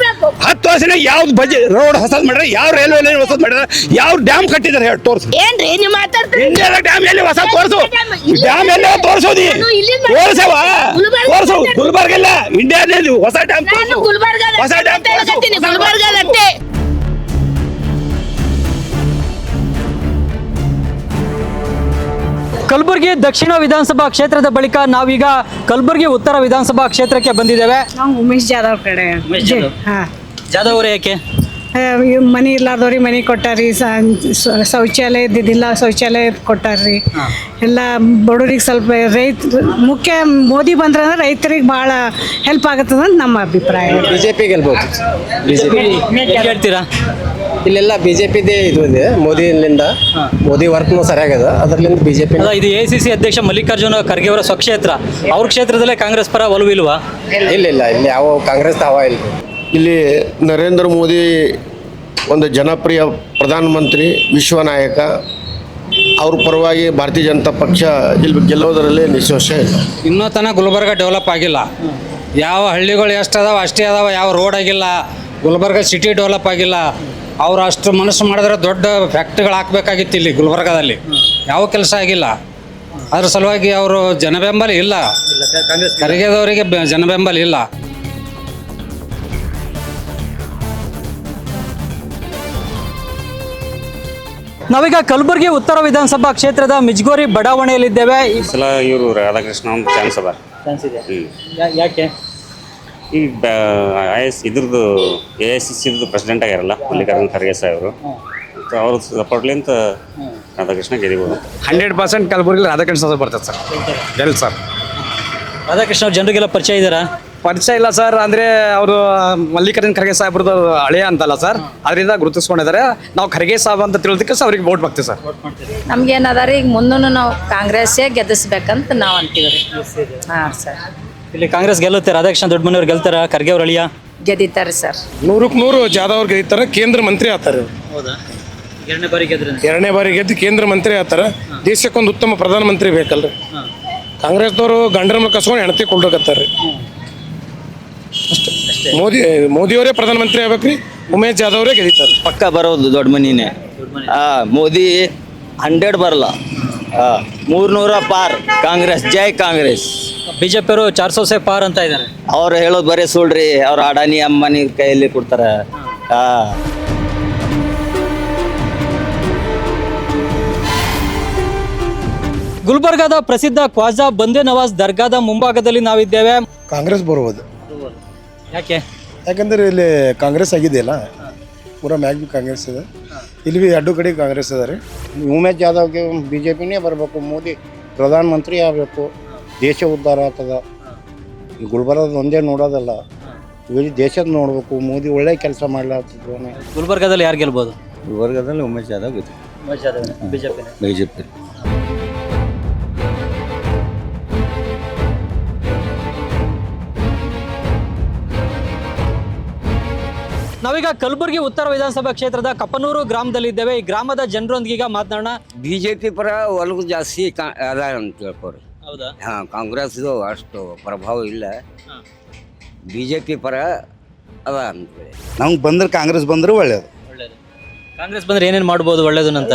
10 ವರ್ಷ ಯಾವ್ದು ಬಜೆಟ್ ರೋಡ್ ಹೊಸದ್ ಮಾಡ್ಯಾರ, ಯಾವ ರೈಲ್ವೆ ಲೈನ್ ಹೊಸದ್ ಮಾಡ್ಯಾರ, ಯಾವ ಡ್ಯಾಮ್ ಕಟ್ಟಿದಾರೆ ತೋರಿಸಿ. ಏನ್ ಏನ್ರಿ ನೀವು ಮಾತಾಡ್ತೀರಿ? ಇಂಡಿಯಾದ ಡ್ಯಾಮ್ ಎಲ್ಲಿ ಹೊಸ ತೋರಿಸು, ಡ್ಯಾಮ್ ಎಲ್ಲ ತೋರಿಸೋದಿ, ನಾನು ಇಲ್ಲಿಂದ ತೋರಿಸವ ಗುಲ್ಬರ್ಗ ತೋರಿಸು. ಗುಲ್ಬರ್ಗ ಇಲ್ಲ, ಇಂಡಿಯಾದಲ್ಲಿ ಹೊಸ ಡ್ಯಾಮ್ ನಾನು ತೋರಿಸು, ಗುಲ್ಬರ್ಗದ ಹೊಸ ಡ್ಯಾಮ್ ತೋರಿಸು. ಗುಲ್ಬರ್ಗದಟ್ಟೆ. ಕಲಬುರಗಿ ದಕ್ಷಿಣ ವಿಧಾನಸಭಾ ಕ್ಷೇತ್ರದ ಬಳಿಕ ನಾವೀಗ ಕಲಬುರಗಿ ಉತ್ತರ ವಿಧಾನಸಭಾ ಕ್ಷೇತ್ರಕ್ಕೆ ಬಂದಿದ್ದೇವೆ. ನಾವು ಉಮೇಶ್ ಜಾಧವ್ ಕಡೆ ಹಾಂ ಜಾಧವ್ ಅವರೇ ಯಾಕೆ? ಮನೆ ಇಲ್ಲಾರ್ದವ್ರಿಗೆ ಮನೆ ಕೊಟ್ಟಾರಿ, ಶೌಚಾಲಯದಿಲ್ಲ ಶೌಚಾಲಯ ಕೊಟ್ಟಾರ್ರಿ. ಎಲ್ಲ ಬಡವ್ರಿಗೆ ಸ್ವಲ್ಪ ಮುಖ್ಯ ಮೋದಿ ಬಂದ್ರೆ ರೈತರಿಗೆ ಭಾಳ ಹೆಲ್ಪ್ ಆಗುತ್ತದೆ ಅಂತ ನಮ್ಮ ಅಭಿಪ್ರಾಯ. BJP ಗೆಲ್ಬೋದು. ಹೇಳ್ತೀರಾ? ಇಲ್ಲೆಲ್ಲ BJPದೇ ಇದು ಇದೆ, ಮೋದಿಯಿಂದ ಮೋದಿ ವರ್ಕ್ನು ಸರಿಯಾಗಿದೆ, ಅದರಿಂದ BJP. ಅಲ್ಲ, ಇದು ACC ಅಧ್ಯಕ್ಷ ಮಲ್ಲಿಕಾರ್ಜುನ ಖರ್ಗೆ ಅವರ ಸ್ವಕ್ಷೇತ್ರ, ಅವ್ರ ಕ್ಷೇತ್ರದಲ್ಲೇ ಕಾಂಗ್ರೆಸ್ ಪರ ಒಲವು ಇಲ್ವಾ? ಇಲ್ಲ ಇಲ್ಲಿ ಯಾವ ಕಾಂಗ್ರೆಸ್ ಹವಾ ಇಲ್ಲ. ಇಲ್ಲಿ ನರೇಂದ್ರ ಮೋದಿ ಒಂದು ಜನಪ್ರಿಯ ಪ್ರಧಾನಮಂತ್ರಿ, ವಿಶ್ವ ನಾಯಕ. ಅವ್ರ ಪರವಾಗಿ ಭಾರತೀಯ ಜನತಾ ಪಕ್ಷ ಇಲ್ಲಿ ಗೆಲ್ಲೋದರಲ್ಲಿ ನಿಸ್ಸಂಶಯ ಇಲ್ಲ. ಇನ್ನೂ ತನಕ ಗುಲ್ಬರ್ಗ ಡೆವಲಪ್ ಆಗಿಲ್ಲ. ಯಾವ ಹಳ್ಳಿಗಳು ಎಷ್ಟು ಅದಾವ ಅಷ್ಟೇ ಅದಾವ, ಯಾವ ರೋಡ್ ಆಗಿಲ್ಲ. ಗುಲ್ಬರ್ಗ ಸಿಟಿ ಡೆವಲಪ್ ಆಗಿಲ್ಲ. ಅವ್ರು ಅಷ್ಟು ಮನಸ್ಸು ಮಾಡಿದ್ರೆ ದೊಡ್ಡ ಫ್ಯಾಕ್ಟ್ರಿಗಳು ಹಾಕಬೇಕಾಗಿತ್ತು ಇಲ್ಲಿ ಗುಲ್ಬರ್ಗದಲ್ಲಿ, ಯಾವ ಕೆಲಸ ಆಗಿಲ್ಲ. ಅದ್ರ ಸಲುವಾಗಿ ಅವರು ಜನಬೆಂಬಲ ಇಲ್ಲ, ಖರ್ಗೆದವರಿಗೆ ಜನಬೆಂಬಲ ಇಲ್ಲ. ನಾವೀಗ ಕಲಬುರಗಿ ಉತ್ತರ ವಿಧಾನಸಭಾ ಕ್ಷೇತ್ರದ ಮಿಜ್ಗೋರಿ ಬಡಾವಣೆಯಲ್ಲಿದ್ದೇವೆ. ಈ ಸಲ ಇವರು ರಾಧಾಕೃಷ್ಣ ಒಂದು ಚಾನ್ಸ್ ಅದ. ಯಾಕೆ? ಈ ಇದ್ರದ್ದು AICC ಪ್ರೆಸಿಡೆಂಟ್ ಆಗ್ಯಾರಲ್ಲ ಮಲ್ಲಿಕಾರ್ಜುನ ಖರ್ಗೆ ಸಾಹೇಬರು, ಅವ್ರ ಸಪೋರ್ಟ್ಲಿಂತ ರಾಧಾಕೃಷ್ಣ ಗೆದಿಬೋದು. 100% ಕಲಬುರಗಿ ರಾಧಾಕೃಷ್ಣ ಸರ್ ಬರ್ತದೆ ಸರ್. ಎಲ್ಲಿ ಸರ್ ರಾಧಾಕೃಷ್ಣ ಅವ್ರ ಜನರಿಗೆಲ್ಲ ಪರಿಚಯ ಇದ್ದಾರಾ? ಪರಿಚಯ ಇಲ್ಲ ಸರ್, ಅಂದರೆ ಅವರು ಮಲ್ಲಿಕಾರ್ಜುನ ಖರ್ಗೆ ಸಾಹೇಬ್ರದ್ದು ಹಳೆಯ ಅಂತಲ್ಲ ಸರ್, ಅದರಿಂದ ಗುರುತಿಸ್ಕೊಂಡಿದ್ದಾರೆ. ನಾವು ಖರ್ಗೆ ಸಾಹೇಬ್ ಅಂತ ತಿಳಿದಕ್ಕೆ ಸರ್ ಅವ್ರಿಗೆ ವೋಟ್ ಹಾಕ್ತೀವಿ ಸರ್. ನಮ್ಗೇನದ ರೀ, ಈಗ ಮುಂದೂ ನಾವು ಕಾಂಗ್ರೆಸ್ಸೇ ಗೆಲ್ಲಿಸ್ಬೇಕಂತ ನಾವು ಅಂತೀವಿ ರೀ. ಹಾಂ ಸರ್, ಇಲ್ಲಿ ಕಾಂಗ್ರೆಸ್ ಗೆಲ್ಲುತ್ತೆ, ರಾಧಾಕೃಷ್ಣ ದೊಡ್ಡಮನೆಯವ್ರು ಗೆಲ್ತಾರ, ಖರ್ಗೆ ಅವ್ರ ಅಳಿಯ ಗೆದ್ದಿದ್ದಾರೆ ಸರ್. 100ಕ್ಕೆ 100 ಜಾಧವ್ ಅವ್ರು ಗೆದ್ದಿದ್ದಾರೆ, ಕೇಂದ್ರ ಮಂತ್ರಿ ಆಗ್ತಾರೆ. ಹೌದಾ? ಎರಡನೇ ಬಾರಿ ಗೆದ್ರೆ ಎರಡನೇ ಬಾರಿ ಗೆದ್ದು ಕೇಂದ್ರ ಮಂತ್ರಿ ಆಗ್ತಾರೆ. ದೇಶಕ್ಕೊಂದು ಉತ್ತಮ ಪ್ರಧಾನಮಂತ್ರಿ ಬೇಕಲ್ರಿ. ಕಾಂಗ್ರೆಸ್ದವರು ಗಂಡರ ಮೇಲೆ ಕಸ್ಕೊಂಡು ಹೆಣತಿ ಕೊಳ್ಳಕತ್ತಾರೆ. ಅಷ್ಟೇ. ಮೋದಿಯವರೇ ಪ್ರಧಾನಮಂತ್ರಿ ಆಗ್ಬೇಕ್ರಿ. ಉಮೇಶ್ ಜಾಧವ್ ಅವರೇ ಗೆದ್ದಿದ್ದಾರೆ. ಪಕ್ಕ ಬರೋದು ದೊಡ್ಡ ಮನಿನೇ. ಮೋದಿ 100 ಬರಲ್ಲ, 300 ಪಾರ್. ಕಾಂಗ್ರೆಸ್ ಜೈ ಕಾಂಗ್ರೆಸ್. BJP ಅವರು 400 ಸೆ ಪಾರ್ ಅಂತ ಇದ್ದಾರೆ. ಅವ್ರು ಹೇಳೋದು ಬರೀ ಸುಳ್ರಿ. ಅವ್ರು ಅಡಾನಿ ಅಂಬಾನಿ ಕೈಯಲ್ಲಿ ಕೊಡ್ತಾರೆ. ಗುಲ್ಬರ್ಗಾದ ಪ್ರಸಿದ್ಧ ಖ್ವಾಜಾ ಬಂದೇ ನವಾಜ್ ದರ್ಗಾದ ಮುಂಭಾಗದಲ್ಲಿ ನಾವಿದ್ದೇವೆ. ಕಾಂಗ್ರೆಸ್ ಬರ್ಬೋದು. ಯಾಕೆ? ಯಾಕಂದ್ರೆ ಇಲ್ಲಿ ಕಾಂಗ್ರೆಸ್ ಆಗಿದೆಯಲ್ಲ, ಪೂರಾ ಮ್ಯಾಗ್ ಕಾಂಗ್ರೆಸ್ ಇದೆ, ಇಲ್ಲಿ ಬಿ ಅಡ್ಡು ಕಡೆ ಕಾಂಗ್ರೆಸ್ ಅದ ರೀ. ಉಮೇಶ್ ಜಾಧವ್ಗೆ BJPನೇ ಬರಬೇಕು, ಮೋದಿ ಪ್ರಧಾನಮಂತ್ರಿ ಆಗಬೇಕು, ದೇಶ ಉದ್ಧಾರ ಆಗ್ತದ. ಈ ಗುಲ್ಬರ್ಗದ ಒಂದೇ ನೋಡೋದಲ್ಲ, ಇಡೀ ದೇಶದ ನೋಡಬೇಕು. ಮೋದಿ ಒಳ್ಳೆ ಕೆಲಸ ಮಾಡ್ಲಾಗ್ತಿದ್ವಾನೆ. ಗುಲ್ಬರ್ಗಾದಲ್ಲಿ ಯಾರು ಗೆಲ್ಬೋದು? ಗುಲ್ಬರ್ಗದಲ್ಲಿ ಉಮೇಶ್ ಜಾಧವ್ ಗೆದ್ದು. BJP. ನಾವೀಗ ಕಲಬುರಗಿ ಉತ್ತರ ವಿಧಾನಸಭಾ ಕ್ಷೇತ್ರದ ಕಪ್ಪನೂರು ಗ್ರಾಮದಲ್ಲಿದ್ದೇವೆ. ಈ ಗ್ರಾಮದ ಜನರೊಂದಿಗೆ ಮಾತನಾಡೋಣ. BJP ಪರ ಒಲವು ಜಾಸ್ತಿ ಅದ ಅಂತ ತಿಳ್ಕೊರಿ. ಹೌದಾ? ಹಾಂ, ಕಾಂಗ್ರೆಸ್ದು ಅಷ್ಟು ಪ್ರಭಾವ ಇಲ್ಲ. BJP ಪರ ಅದ ಅಂತೇಳಿ. ನಮ್ಗೆ ಬಂದ್ರೆ ಕಾಂಗ್ರೆಸ್ ಬಂದ್ರೆ ಒಳ್ಳೇದು. ಕಾಂಗ್ರೆಸ್ ಬಂದ್ರೆ ಏನೇನು ಮಾಡ್ಬೋದು ಒಳ್ಳೇದು ಅಂತ?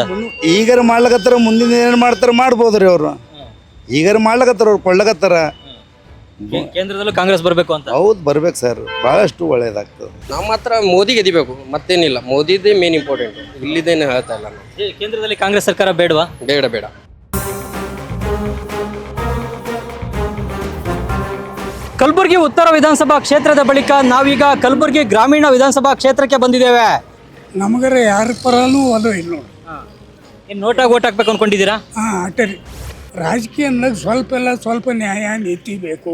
ಈಗಾರ ಮಾಡ್ಲಕತ್ತಾರ, ಮುಂದಿನ ಏನು ಮಾಡ್ತಾರ ಮಾಡ್ಬೋದು ರೀ ಅವರು. ಈಗಾರ ಮಾಡ್ಲಕತ್ತಾರ, ಅವ್ರು ಕೊಳ್ಳಕತ್ತಾರ. ಕೇಂದ್ರದಲ್ಲೂ ಕಾಂಗ್ರೆಸ್ ಬರಬೇಕು ಅಂತ. ಹೌದು, ಬರ್ಬೇಕು ಸರ್, ಭಾಳಷ್ಟು ಒಳ್ಳೇದಾಗ್ತದೆ. ನಮ್ಮ ಹತ್ರ ಮೋದಿ ಗೆದಿಬೇಕು, ಮತ್ತೇನಿಲ್ಲ. ಮೋದಿದೇ ಮೇನ್ ಇಂಪಾರ್ಟೆಂಟ್, ಇಲ್ಲಿದೇನು ಹೇಳ್ತಾ ಇಲ್ಲ ನಾವು. ಕೇಂದ್ರದಲ್ಲಿ ಕಾಂಗ್ರೆಸ್ ಸರ್ಕಾರ ಬೇಡವಾ? ಬೇಡ. ಕಲಬುರಗಿ ಉತ್ತರ ವಿಧಾನಸಭಾ ಕ್ಷೇತ್ರದ ಬಳಿಕ ನಾವೀಗ ಕಲಬುರಗಿ ಗ್ರಾಮೀಣ ವಿಧಾನಸಭಾ ಕ್ಷೇತ್ರಕ್ಕೆ ಬಂದಿದ್ದೇವೆ. ನಮಗರ ಯಾರ ಪರನೂ ಅದು ಇಲ್ಲ ನೋಡಿ. ಏನು ನೋಟಾಗಿ ಓಟ್ ಹಾಕ್ಬೇಕು ಅನ್ಕೊಂಡಿದ್ದೀರಾ? ಹಾಂ, ಅಟ್ಟೆ ರೀ. ರಾಜಕೀಯ ಅನ್ನೋದು ಸ್ವಲ್ಪ ನ್ಯಾಯ ನೀತಿ ಬೇಕು.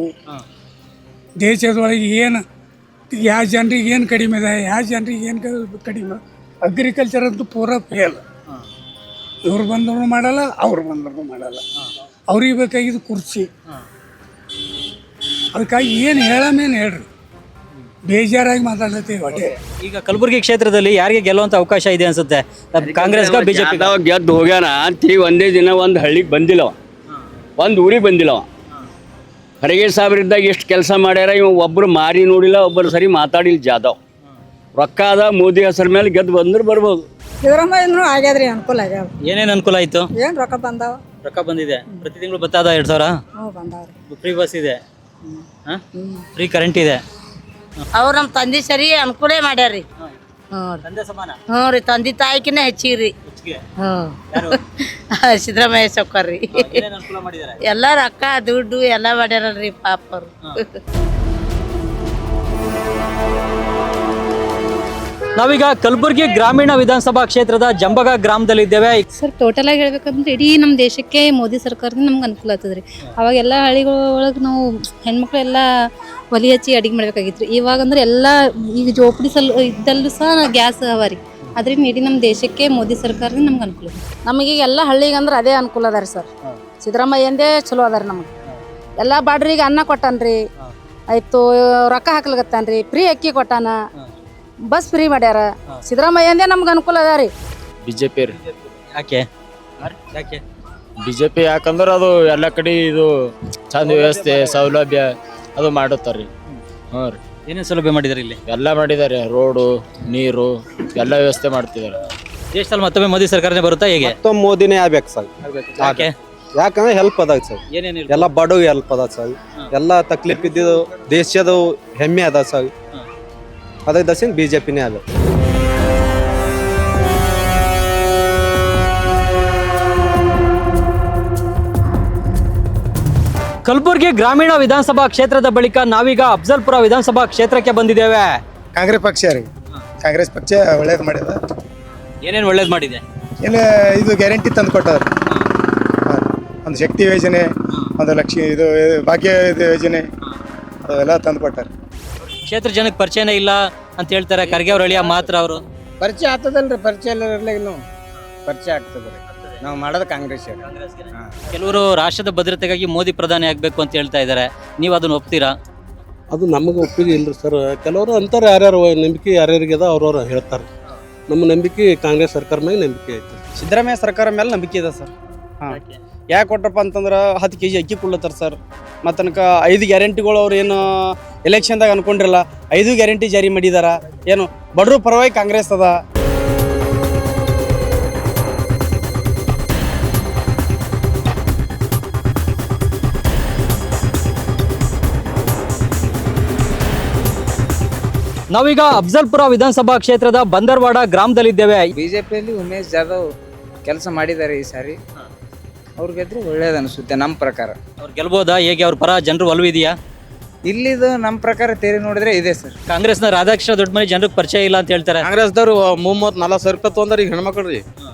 ದೇಶದೊಳಗೆ ಏನು ಯಾವ ಜನರಿಗೆ ಏನು ಕಡಿಮೆ ಇದೆ, ಯಾವ ಜನರಿಗೆ ಏನು ಕಡಿಮೆ. ಅಗ್ರಿಕಲ್ಚರ್ ಅಂತೂ ಪೂರಾ ಫೇಲ್. ಇವ್ರು ಬಂದರೂ ಮಾಡಲ್ಲ, ಅವ್ರು ಬಂದರೂ ಮಾಡಲ್ಲ. ಅವ್ರಿಗೆ ಬೇಕಾಗಿದ್ದು ಕುರ್ಚಿ. ಅದಕ್ಕಾಗಿ ಏನು ಹೇಳಮೇನು ಹೇಳ್ರಿ, ಬೇಜಾರಾಗಿ ಮಾತಾಡ್ಲತ್ತೀವಿ ಹೊಟ್ಟೆ. ಈಗ ಕಲಬುರಗಿ ಕ್ಷೇತ್ರದಲ್ಲಿ ಯಾರಿಗೆ ಗೆಲ್ಲುವಂತ ಅವಕಾಶ ಇದೆ ಅನ್ಸುತ್ತೆ? ಕಾಂಗ್ರೆಸ್ಗ BJP? ಗೆದ್ದು ಹೋಗ್ಯಾನ ಅಂತೀವಿ. ಒಂದೇ ದಿನ ಒಂದು ಹಳ್ಳಿಗೆ ಬಂದಿಲ್ಲವ, ಒಂದು ಊರಿಗೆ ಬಂದಿಲ್ಲವ. ಖರ್ಗೆ ಸಾಹೇಬ್ರಿದ್ದಾಗ ಎಷ್ಟು ಕೆಲಸ ಮಾಡ್ಯಾರ. ಇವ ಒಬ್ಬರು ಮಾರಿ ನೋಡಿಲ್ಲ, ಒಬ್ಬರು ಸರಿ ಮಾತಾಡಿಲ್ಲ. ಜಾಧವ್ ರೊಕ್ಕ ಅದ, ಮೋದಿ ಹೆಸರ ಮೇಲೆ ಗೆದ್ದು ಬಂದ್ರೆ ಬರ್ಬೋದು. ಸಿದ್ದರಾಮಯ್ಯನೂ ಆಗ್ಯಾದ್ರಿ ಅನುಕೂಲ ಆಗ್ಯಾವ. ಏನೇನು ಅನುಕೂಲ ಆಯ್ತು? ಏನು ರೊಕ್ಕ ಬಂದಾವ? ರೊಕ್ಕ ಬಂದಿದೆ. ಪ್ರತಿ ತಿಂಗಳು ಬತ್ತಾದ 2,000? ಹ್ಞೂ ಬಂದಾವ್ರಿ. ಫ್ರೀ ಬಸ್ ಇದೆ, ಫ್ರೀ ಕರೆಂಟ್ ಇದೆ. ಅವ್ರು ನಮ್ಮ ತಂದೆ ಸರಿ ಅನುಕೂಲ ಮಾಡ್ಯಾರ್ರಿ. ತಂದೆ ಸಮಾನ. ಹ್ಞೂ ರೀ, ತಂದೆ ತಾಯಿಕಿನ್ನ ಹೆಚ್ಚಿಗ್ರಿ. ಹ್ಞೂ ಸಿದ್ದರಾಮಯ್ಯ ಸೌಕರ್ರಿ. ಎಲ್ಲ ರೊಕ್ಕ ದುಡ್ಡು ಎಲ್ಲ ಮಾಡ್ಯಾರಲ್ರಿ ಪಾಪ ಅವರು. ನಾವೀಗ ಕಲಬುರಗಿ ಗ್ರಾಮೀಣ ವಿಧಾನಸಭಾ ಕ್ಷೇತ್ರದ ಜಂಬಗ ಗ್ರಾಮದಲ್ಲಿದ್ದೇವೆ. ಸರ್ ಟೋಟಲ್ ಆಗಿ ಹೇಳ್ಬೇಕಂದ್ರೆ ಇಡೀ ನಮ್ಮ ದೇಶಕ್ಕೆ ಮೋದಿ ಸರ್ಕಾರದಿಂದ ನಮ್ಗೆ ಅನುಕೂಲ ಆಗ್ತದ್ರಿ. ಅವಾಗೆಲ್ಲ ಹಳ್ಳಿಗಳೊಳಗೆ ನಾವು ಹೆಣ್ಮಕ್ಳೆಲ್ಲ ಒಲೆ ಹಚ್ಚಿ ಅಡಿಗೆ ಮಾಡ್ಬೇಕಾಗಿತ್ತು. ಇವಾಗ ಅಂದ್ರೆ ಎಲ್ಲ ಈಗ ಜೋಪಡಿ ಇದ್ದಲ್ಲೂ ಸಹ ಗ್ಯಾಸ್ ಅವ ರೀ. ಅದರಿಂದ ಇಡೀ ನಮ್ಮ ದೇಶಕ್ಕೆ ಮೋದಿ ಸರ್ಕಾರದಿಂದ ನಮ್ಗೆ ಅನುಕೂಲ. ನಮಗೆ ಎಲ್ಲ ಹಳ್ಳಿಗೆ ಅಂದ್ರೆ ಅದೇ ಅನುಕೂಲ ಅದ ರೀ ಸರ್. ಸಿದ್ದರಾಮಯ್ಯಂದೇ ಚಲೋ ಅದ ರೀ ನಮಗೆ. ಎಲ್ಲ ಬಾಡ್ರಿಗೆ ಅನ್ನ ಕೊಟ್ಟಾನ್ರಿ, ಆಯ್ತು ರೊಕ್ಕ ಹಾಕ್ಲಿಕತ್ತಾನ್ರಿ, ಫ್ರೀ ಅಕ್ಕಿ ಕೊಟ್ಟಾನ, ಬಸ್ ಫ್ರೀ ಮಾಡ್ಯಾರ. ಸಿದ್ದರಾಮಯ್ಯಂದೇ ನಮ್ಗೆ ಅನುಕೂಲ ಅದ ರೀ. ಬಿಜೆಪಿ ರೀ. ಯಾಕೆ ಬಿಜೆಪಿ ಯಾಕಂದ್ರೆ ಅದು ಎಲ್ಲ ಕಡೆ ಇದು ಚಂದ ವ್ಯವಸ್ಥೆ ಸೌಲಭ್ಯ ಅದು ಮಾಡುತ್ತಾರೆ. ಹ್ಞೂ ರೀ. ಏನೇನು ಸೌಲಭ್ಯ ಮಾಡಿದಾರೆ ಇಲ್ಲಿ? ಎಲ್ಲ ಮಾಡಿದ್ದಾರೆ, ರೋಡು ನೀರು ಎಲ್ಲ ವ್ಯವಸ್ಥೆ ಮಾಡ್ತಿದ್ದಾರೆ. ದೇಶದಲ್ಲಿ ಮತ್ತೊಮ್ಮೆ ಮೋದಿ ಸರ್ಕಾರನೇ ಬರುತ್ತಾ ಹೇಗೆ? ಮತ್ತೊಮ್ಮೆ ಮೋದಿನೇ ಆಗ್ಬೇಕು ಸರ್. ಯಾಕೆ? ಯಾಕಂದ್ರೆ ಹೆಲ್ಪ್ ಅದ ಸರ್. ಎಲ್ಲ ಬಡವ್ರಿಗೆ ಹೆಲ್ಪ್ ಅದ ಸರ್. ಎಲ್ಲ ತಕ್ಲೀಫ್ ಇದ್ದಿದ್ದು ದೇಶದ ಹೆಮ್ಮೆ ಅದ ಸರ್. ಅದಕ್ಕೆ ದರ್ಶನ್ ಬಿಜೆಪಿನೇ ಅದ. ಕಲಬುರಗಿ ಗ್ರಾಮೀಣ ವಿಧಾನಸಭಾ ಕ್ಷೇತ್ರದ ಬಳಿಕ ನಾವೀಗ ಅಫ್ಜಲ್ಪುರ ವಿಧಾನಸಭಾ ಕ್ಷೇತ್ರಕ್ಕೆ ಬಂದಿದ್ದೇವೆ. ಕಾಂಗ್ರೆಸ್ ಪಕ್ಷ ರೀ. ಕಾಂಗ್ರೆಸ್ ಪಕ್ಷ ಒಳ್ಳೇದು ಮಾಡಿದ. ಏನೇನು ಒಳ್ಳೇದು ಮಾಡಿದೆ? ಎಲ್ಲ ಇದು ಗ್ಯಾರಂಟಿ ತಂದು ಕೊಟ್ಟವ್ರು. ಒಂದು ಶಕ್ತಿ ಯೋಜನೆ, ಒಂದು ಲಕ್ಷ್ಮಿ ಇದು ಭಾಗ್ಯ ಯೋಜನೆ ಅವೆಲ್ಲ ತಂದು ಕೊಟ್ಟಾರೆ. ಕ್ಷೇತ್ರ ಜನಕ್ಕೆ ಪರಿಚಯನೇ ಇಲ್ಲ ಅಂತ ಹೇಳ್ತಾರೆ. ಖರ್ಗೆ ಅವ್ರ ಅಳಿಯ ಮಾತ್ರ ಅವರು ಪರಿಚಯ ಆಗ್ತದಲ್ರಿ. ಪರಿಚಯ ಎಲ್ಲ ಇರ್ಲಿಲ್ಲ ನಾವು ಪರಿಚಯ ಆಗ್ತದ್ರಿ. ನಾವು ಮಾಡೋದು ಕಾಂಗ್ರೆಸ್. ಕೆಲವರು ರಾಷ್ಟ್ರದ ಭದ್ರತೆಗಾಗಿ ಮೋದಿ ಪ್ರಧಾನಿ ಆಗ್ಬೇಕು ಅಂತ ಹೇಳ್ತಾ ಇದ್ದಾರೆ. ನೀವು ಅದನ್ನ ಒಪ್ತೀರಾ? ಅದು ನಮಗೆ ಒಪ್ಪಿಗೆ ಇಲ್ಲರಿ ಸರ್. ಕೆಲವರು ಅಂತಾರೆ, ಯಾರ್ಯಾರು ನಂಬಿಕೆ ಯಾರ್ಯಾರಿಗೆ ಅದ ಅವ್ರವ್ರು ಹೇಳ್ತಾರೆ. ನಮ್ಮ ನಂಬಿಕೆ ಕಾಂಗ್ರೆಸ್ ಸರ್ಕಾರ ಮೇಲೆ ನಂಬಿಕೆ ಐತೆ. ಸಿದ್ದರಾಮಯ್ಯ ಸರ್ಕಾರ ಮೇಲೆ ನಂಬಿಕೆ ಇದೆ ಸರ್. ಹಾಂ, ಯಾಕೆ ಕೊಟ್ರಪ್ಪ ಅಂತಂದ್ರೆ 10 kg ಅಕ್ಕಿ ಕೊಡ್ಲತ್ತಾರ ಸರ್. ಮತ್ತು ತನಕ 5 ಗ್ಯಾರಂಟಿಗಳು ಅವ್ರು ಏನು ಎಲೆಕ್ಷನ್ದಾಗ ಅನ್ಕೊಂಡಿರಲ್ಲ, 5 ಗ್ಯಾರಂಟಿ ಜಾರಿ ಮಾಡಿದಾರ. ಏನು ಬಡವ್ರ ಪರವಾಗಿ ಕಾಂಗ್ರೆಸ್ ಅದ. ನಾವೀಗ ಅಫ್ಜಲ್ಪುರ ವಿಧಾನಸಭಾ ಕ್ಷೇತ್ರದ ಬಂದರ್ವಾಡ ಗ್ರಾಮದಲ್ಲಿದ್ದೇವೆ. ಬಿಜೆಪಿಯಲ್ಲಿ ಉಮೇಶ್ ಜಾಧವ್ ಕೆಲಸ ಮಾಡಿದ್ದಾರೆ ಈ ಸಾರಿ. ಅವ್ರು ಗೆದ್ರು ಒಳ್ಳೇದು ಅನಿಸುತ್ತೆ ನಮ್ಮ ಪ್ರಕಾರ. ಅವ್ರು ಗೆಲ್ಬೋದಾ? ಹೇಗೆ ಅವ್ರ ಪರ ಜನರು ಒಲವಿದೆಯಾ? ಇಲ್ಲಿದು ನಮ್ಮ ಪ್ರಕಾರ ತೇರಿ ನೋಡಿದ್ರೆ ಇದೆ ಸರ್. ಕಾಂಗ್ರೆಸ್ನ ರಾಧಾಕೃಷ್ಣ ದೊಡ್ಡಮನಿ ಜನರಿಗೆ ಪರಿಚಯ ಇಲ್ಲ ಅಂತ ಹೇಳ್ತಾರೆ. ಕಾಂಗ್ರೆಸ್ದವ್ರು 30-40 ರೂಪಾಯಿ ತೊಂದ್ರೆ ಈಗ ಹೆಣ್ಮಕ್ಳು ರೀ.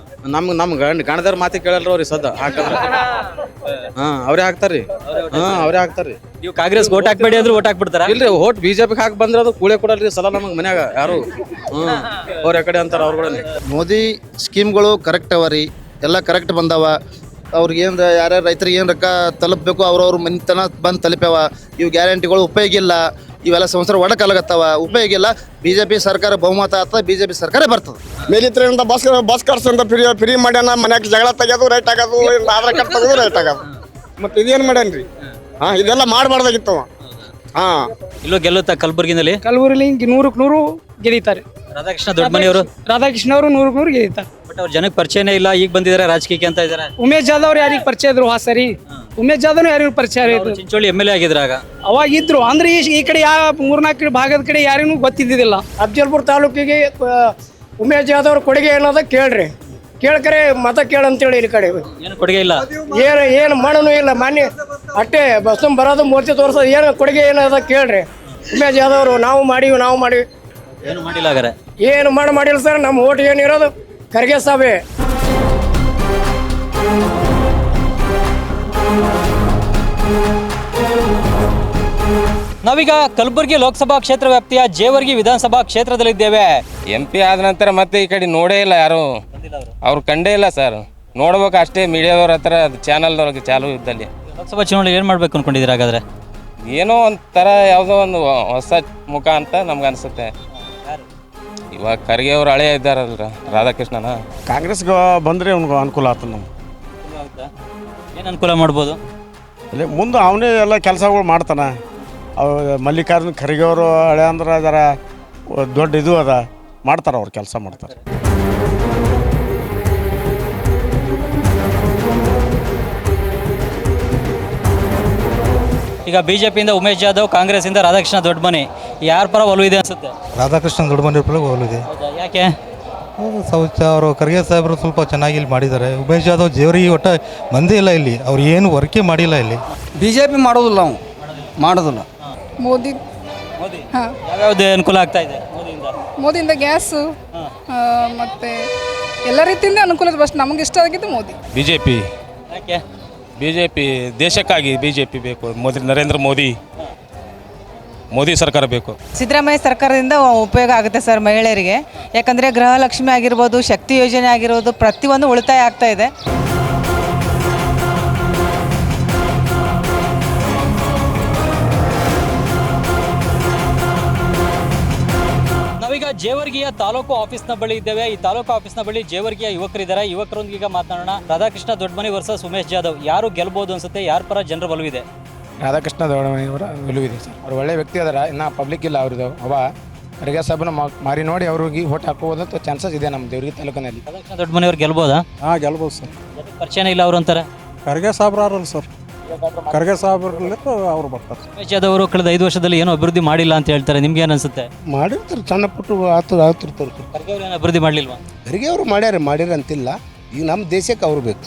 ನಮ್ಗೆ ಗಣದವ್ರ ಮಾತಿ ಕೇಳಲ್ರ ಅವ್ರಿ ಸದ್ದ ಹಾಕಂದ್ರೆ. ಅವ್ರೇ ಹಾಕ್ತಾರ್ರಿ. ಅವ್ರೇ ಹಾಕ್ತಾರ್ರಿ. ನೀವು ಕಾಂಗ್ರೆಸ್ ಓಟ್ ಹಾಕ್ಬೇಡಿ ಅಂದ್ರೆ ಓಟ್ ಹಾಕ್ಬಿಡ್ತಾರ? ಇಲ್ರಿ, ಓಟ್ ಬಿಜೆಪಿಗೆ ಹಾಕಿ ಬಂದ್ರೆ ಅದು ಕೂಳೆ ಕೊಡಲ್ರಿ ಸಲ ನಮಗೆ ಮನ್ಯಾಗ ಯಾರು. ಅವ್ರ ಕಡೆ ಅಂತಾರ ಅವ್ರ ಕೂಡ. ಮೋದಿ ಸ್ಕೀಮ್ಗಳು ಕರೆಕ್ಟ್ ಅವ ರೀ. ಎಲ್ಲ ಕರೆಕ್ಟ್ ಬಂದವ. ಅವ್ರಿಗೆ ಏನು ಯಾರ್ಯಾರು ರೈತರಿಗೆ ಏನು ರೊಕ್ಕ ತಲುಪಬೇಕು ಅವ್ರವ್ರ ಮನೆತನ ಬಂದು ತಲುಪ್ಯಾವ. ಇವು ಗ್ಯಾರಂಟಿಗಳು ಉಪಯೋಗ ಇಲ್ಲ. ಇವೆಲ್ಲ ಸಂವತ್ಸರ ಒಡಕಾಲಾಗತ್ತವ, ಉಪಯೋಗ ಇಲ್ಲ. ಬಿಜೆಪಿ ಸರ್ಕಾರ ಬಹುಮತ ಆಗ್ತದೆ, ಬಿಜೆಪಿ ಸರ್ಕಾರ ಬರ್ತದೆ. ಮೇಲಿತ್ರಿಂದ ಬಸ್ ಕರ್ಸಂತ ಫ್ರೀ ಮಾಡ್ಯಾನ. ಮನ್ಯಾಗ ಜಗಳ ತೆಗೆದು ರೈಟ್ ಆಗೋದು, ಆಧಾರ್ ಕಾರ್ಡ್ ತೆಗೆದು ರೈಟ್ ಆಗೋದು. ಮತ್ತೆ ಇದೇನು ಮಾಡ್ಯಾನ್ರಿ? ಇದೆಲ್ಲ ಮಾಡಬಾರ್ದಾಗಿತ್ತು. ಇಲ್ಲೋ ಗೆಲ್ಲುತ್ತಾ ಕಲಬುರಗಿನಲ್ಲಿ? ಕಲಬುರಗಿ 100ಕ್ಕೆ 100 ಗೆದೀತಾರೆ. ರಾಧಾಕೃಷ್ಣ ದೊಡ್ಡಮನಿ ಅವರು 100ಕ್ಕೆ 100 ಗೆದೀತಾರೆ. ಬಟ್ ಅವ್ರ ಜನಕ್ಕೆ ಪರಿಚಯನೇ ಇಲ್ಲ, ಈಗ ಬಂದಿದ್ದಾರೆ ರಾಜಕೀಯಕ್ಕೆ ಅಂತ ಇದ್ದಾರೆ. ಉಮೇಶ್ ಜಾಧವ್ ಅವ್ರು ಯಾರಿಗೆ ಪರಿಚಯ ಇದ್ರು ಸರಿ? ಉಮೇಶ್ ಜಾಧವ್ ಯಾರಿಗೂ ಪರಿಚಯ ಇದ್ರು? ಚಿಂಚೋಳಿ MLA ಆಗಿದ್ರಾಗ ಅವಾಗ ಇದ್ರು. ಅಂದ್ರೆ ಈ ಕಡೆ ಯಾವ 3-4 ಭಾಗದ ಕಡೆ ಯಾರಿಗೂ ಗೊತ್ತಿದ್ದಿಲ್ಲ. ಅಫ್ಜಲ್ಪುರ ತಾಲೂಕಿಗೆ ಉಮೇಶ್ ಜಾಧವ್ ಅವ್ರ ಕೊಡುಗೆ ಏನದ ಕೇಳ್ರಿ. ಕೇಳ್ಕರೆ ಮತ ಕೇಳಂತೇಳಿ ಈ ಕಡೆ ಏನು ಕೊಡುಗೆ ಇಲ್ಲ, ಏನು ಮಾಡನೂ ಇಲ್ಲ. ಮಾನ್ಯ ಅಟ್ಟೆ ಬಸ್ ಬರೋದು ಮೂರ್ತಿ ತೋರಿಸೋದು, ಏನು ಕೊಡುಗೆ ಏನದ ಕೇಳ್ರಿ. ಉಮೇಶ್ ಜಾಧವ್ ಅವರು ನಾವು ಮಾಡಿವಿ ಏನು ಮಾಡಿಲ್ಲ. ಹಾಗಾರೆ ಏನು ಮಾಡಿಲ್ಲ ಸರ್. ನಮ್ಮ ಓಟ್ ಏನಿರೋದು ಖರ್ಗೆ ಸಾಬೆ. ನಾವೀಗ ಕಲಬುರಗಿ ಲೋಕಸಭಾ ಕ್ಷೇತ್ರ ವ್ಯಾಪ್ತಿಯ ಜೇವರ್ಗಿ ವಿಧಾನಸಭಾ ಕ್ಷೇತ್ರದಲ್ಲಿದ್ದೇವೆ. MP ಆದ ನಂತರ ಮತ್ತೆ ಈ ಕಡೆ ನೋಡೇ ಇಲ್ಲ ಯಾರು. ಅವ್ರು ಕಂಡೇ ಇಲ್ಲ ಸರ್. ನೋಡ್ಬೇಕು ಅಷ್ಟೇ ಮೀಡಿಯಾದವ್ರ ಹತ್ರ ಚಾನಲ್ದೊಳಗೆ ಚಾಲು ಇದ್ದಲ್ಲಿ. ಲೋಕಸಭಾ ಚುನಾವಣೆ ಏನು ಮಾಡ್ಬೇಕು ಅನ್ಕೊಂಡಿದ್ದೀರಾ? ಹಾಗಾದ್ರೆ ಏನೋ ಒಂಥರ ಯಾವುದೋ ಒಂದು ಹೊಸ ಮುಖ ಅಂತ ನಮ್ಗೆ ಅನಿಸುತ್ತೆ. ಇವಾಗ ಖರ್ಗೆ ಅವ್ರು ಹಳೆಯ ಇದ್ದಾರಲ್ರ ರಾಧಾಕೃಷ್ಣನ. ಕಾಂಗ್ರೆಸ್ಗೆ ಬಂದರೆ ಅವ್ನಿಗೆ ಅನುಕೂಲ ಆಗ್ತದೆ. ನಮ್ಗೆ ಏನು ಅನುಕೂಲ ಮಾಡ್ಬೋದು? ಇಲ್ಲಿ ಮುಂದೆ ಅವನೇ ಎಲ್ಲ ಕೆಲಸಗಳು ಮಾಡ್ತಾನೆ. ಮಲ್ಲಿಕಾರ್ಜುನ ಖರ್ಗೆ ಅವರು ಹಳೆ ಅಂದ್ರೆ ಅದರ ದೊಡ್ಡ ಇದು ಅದ, ಮಾಡ್ತಾರೆ ಅವ್ರು ಕೆಲಸ ಮಾಡ್ತಾರೆ. ಈಗ ಬಿಜೆಪಿಯಿಂದ ಉಮೇಶ್ ಜಾಧವ್, ಕಾಂಗ್ರೆಸ್ಸಿಂದ ರಾಧಾಕೃಷ್ಣ ದೊಡ್ಡಮನಿ, ಯಾರ ಪರ ಒಲವು ಇದೆ ಅನ್ಸುತ್ತೆ? ರಾಧಾಕೃಷ್ಣ ದೊಡ್ಡಮನಿ ಒಲಿದೆ. ಹೌದಾ? ಯಾಕೆ? ಶೌಚ ಅವರು ಖರ್ಗೆ ಸಾಹೇಬರು ಸ್ವಲ್ಪ ಚೆನ್ನಾಗಿ ಇಲ್ಲಿ ಮಾಡಿದ್ದಾರೆ. ಉಮೇಶ್ ಜಾಧವ್ ಜೇವರಿಗೆ ಒಟ್ಟ ಮಂದಿ ಇಲ್ಲ ಇಲ್ಲಿ, ಅವ್ರು ಏನು ವರ್ಕೇ ಮಾಡಿಲ್ಲ ಇಲ್ಲಿ. BJP ಮಾಡೋದಿಲ್ಲ, ನಾವು ಮಾಡೋದಿಲ್ಲ. ಮೋದಿ ಮೋದಿ ಹಾಂ, ಯಾವ್ಯಾವ್ದು ಅನುಕೂಲ ಆಗ್ತಾ ಇದೆ ಮೋದಿಯಿಂದ? ಮೋದಿಯಿಂದ ಗ್ಯಾಸು ಮತ್ತು ಎಲ್ಲ ರೀತಿಯಿಂದ ಅನುಕೂಲ ಇದೆ. ಬಸ್ ನಮಗೆ ಇಷ್ಟ ಆಗಿದ್ದು ಮೋದಿ. BJP. ಯಾಕೆ? BJP ದೇಶಕ್ಕಾಗಿ BJP ಬೇಕು. ನರೇಂದ್ರ ಮೋದಿ ಸರ್ಕಾರ ಬೇಕು. ಸಿದ್ದರಾಮಯ್ಯ ಸರ್ಕಾರದಿಂದ ಉಪಯೋಗ ಆಗುತ್ತೆ ಸರ್ ಮಹಿಳೆಯರಿಗೆ. ಯಾಕಂದರೆ ಗೃಹಲಕ್ಷ್ಮಿ ಆಗಿರ್ಬೋದು, ಶಕ್ತಿ ಯೋಜನೆ ಆಗಿರ್ಬೋದು, ಪ್ರತಿಯೊಂದು ಉಳಿತಾಯ ಆಗ್ತಾ ಇದೆ. ನಾವೀಗ ಜೇವರ್ಗಿಯ ತಾಲೂಕು ಆಫೀಸ್ನ ಬಳಿ ಇದ್ದೇವೆ. ಈ ತಾಲೂಕು ಆಫೀಸ್ನ ಬಳಿ ಜೇವರ್ಗಿಯ ಯುವಕರಿದ್ದಾರೆ. ಯುವಕರೊಂದಿಗೆ ಮಾತನಾಡೋಣ. ರಾಧಾಕೃಷ್ಣ ದೊಡ್ಡಮನಿ ವರ್ಸಸ್ ಉಮೇಶ್ ಜಾಧವ್, ಯಾರು ಗೆಲ್ಬಹುದು ಅನ್ಸುತ್ತೆ? ಯಾರ ಪರ ಜನರ ಒಲವಿದೆ? ರಾಧಾಕೃಷ್ಣ ದೊಡ್ಡಮನಿಯವರ ಒಲವಿದೆ ಸರ್. ಅವ್ರು ಒಳ್ಳೆ ವ್ಯಕ್ತಿ ಅದಾರ, ಇನ್ನು ಪಬ್ಲಿಕ್ ಇಲ್ಲ ಅವ್ರದ್ದು. ಖರ್ಗೆ ಸಾಹೇಬನ ಮಾರಿ ನೋಡಿ ಅವ್ರಿಗೆ ಓಟ್ ಹಾಕೋದಂತ ಚಾನ್ಸಸ್ ಇದೆ ನಮ್ಮ ದೇವರಿಗೆ ತಾಲೂಕಿನಲ್ಲಿ. ರಾಧಾಕೃಷ್ಣ ದೊಡ್ಡಮನಿ ಅವ್ರು ಗೆಲ್ಬೋದಾ? ಹಾಂ, ಗೆಲ್ಬೋದು ಸರ್. ಪರಿಚಯ ಇಲ್ಲ ಅವರು ಅಂತಾರೆ. ಖರ್ಗೆ ಸಾಹೇಬ್ರಲ್ಲ ಸರ್, ಖರ್ಗೆ ಸಾಹೇಬ್ರಲ್ಲಿ ಅವ್ರು ಬರ್ತಾರೆ. ಉಮೇಶ್ ಜಾಧವ್ ಅವರು ಕಳೆದ 5 ವರ್ಷದಲ್ಲಿ ಏನೋ ಅಭಿವೃದ್ಧಿ ಮಾಡಿಲ್ಲ ಅಂತ ಹೇಳ್ತಾರೆ. ನಿಮ್ಗೆ ಏನು ಅನ್ಸುತ್ತೆ? ಮಾಡಿರ್ತಾರೆ, ಸಣ್ಣ ಪುಟ್ಟು ಆಗ್ತಿರ್ತಾರೆ. ಖರ್ಗೆ ಅವರು ಏನು ಅಭಿವೃದ್ಧಿ ಮಾಡಲಿಲ್ವಾ? ಖರ್ಗೆ ಅವರು ಮಾಡ್ಯಾರ ಅಂತಿಲ್ಲ. ಈಗ ನಮ್ಮ ದೇಶಕ್ಕೆ ಅವ್ರು ಬೇಕು.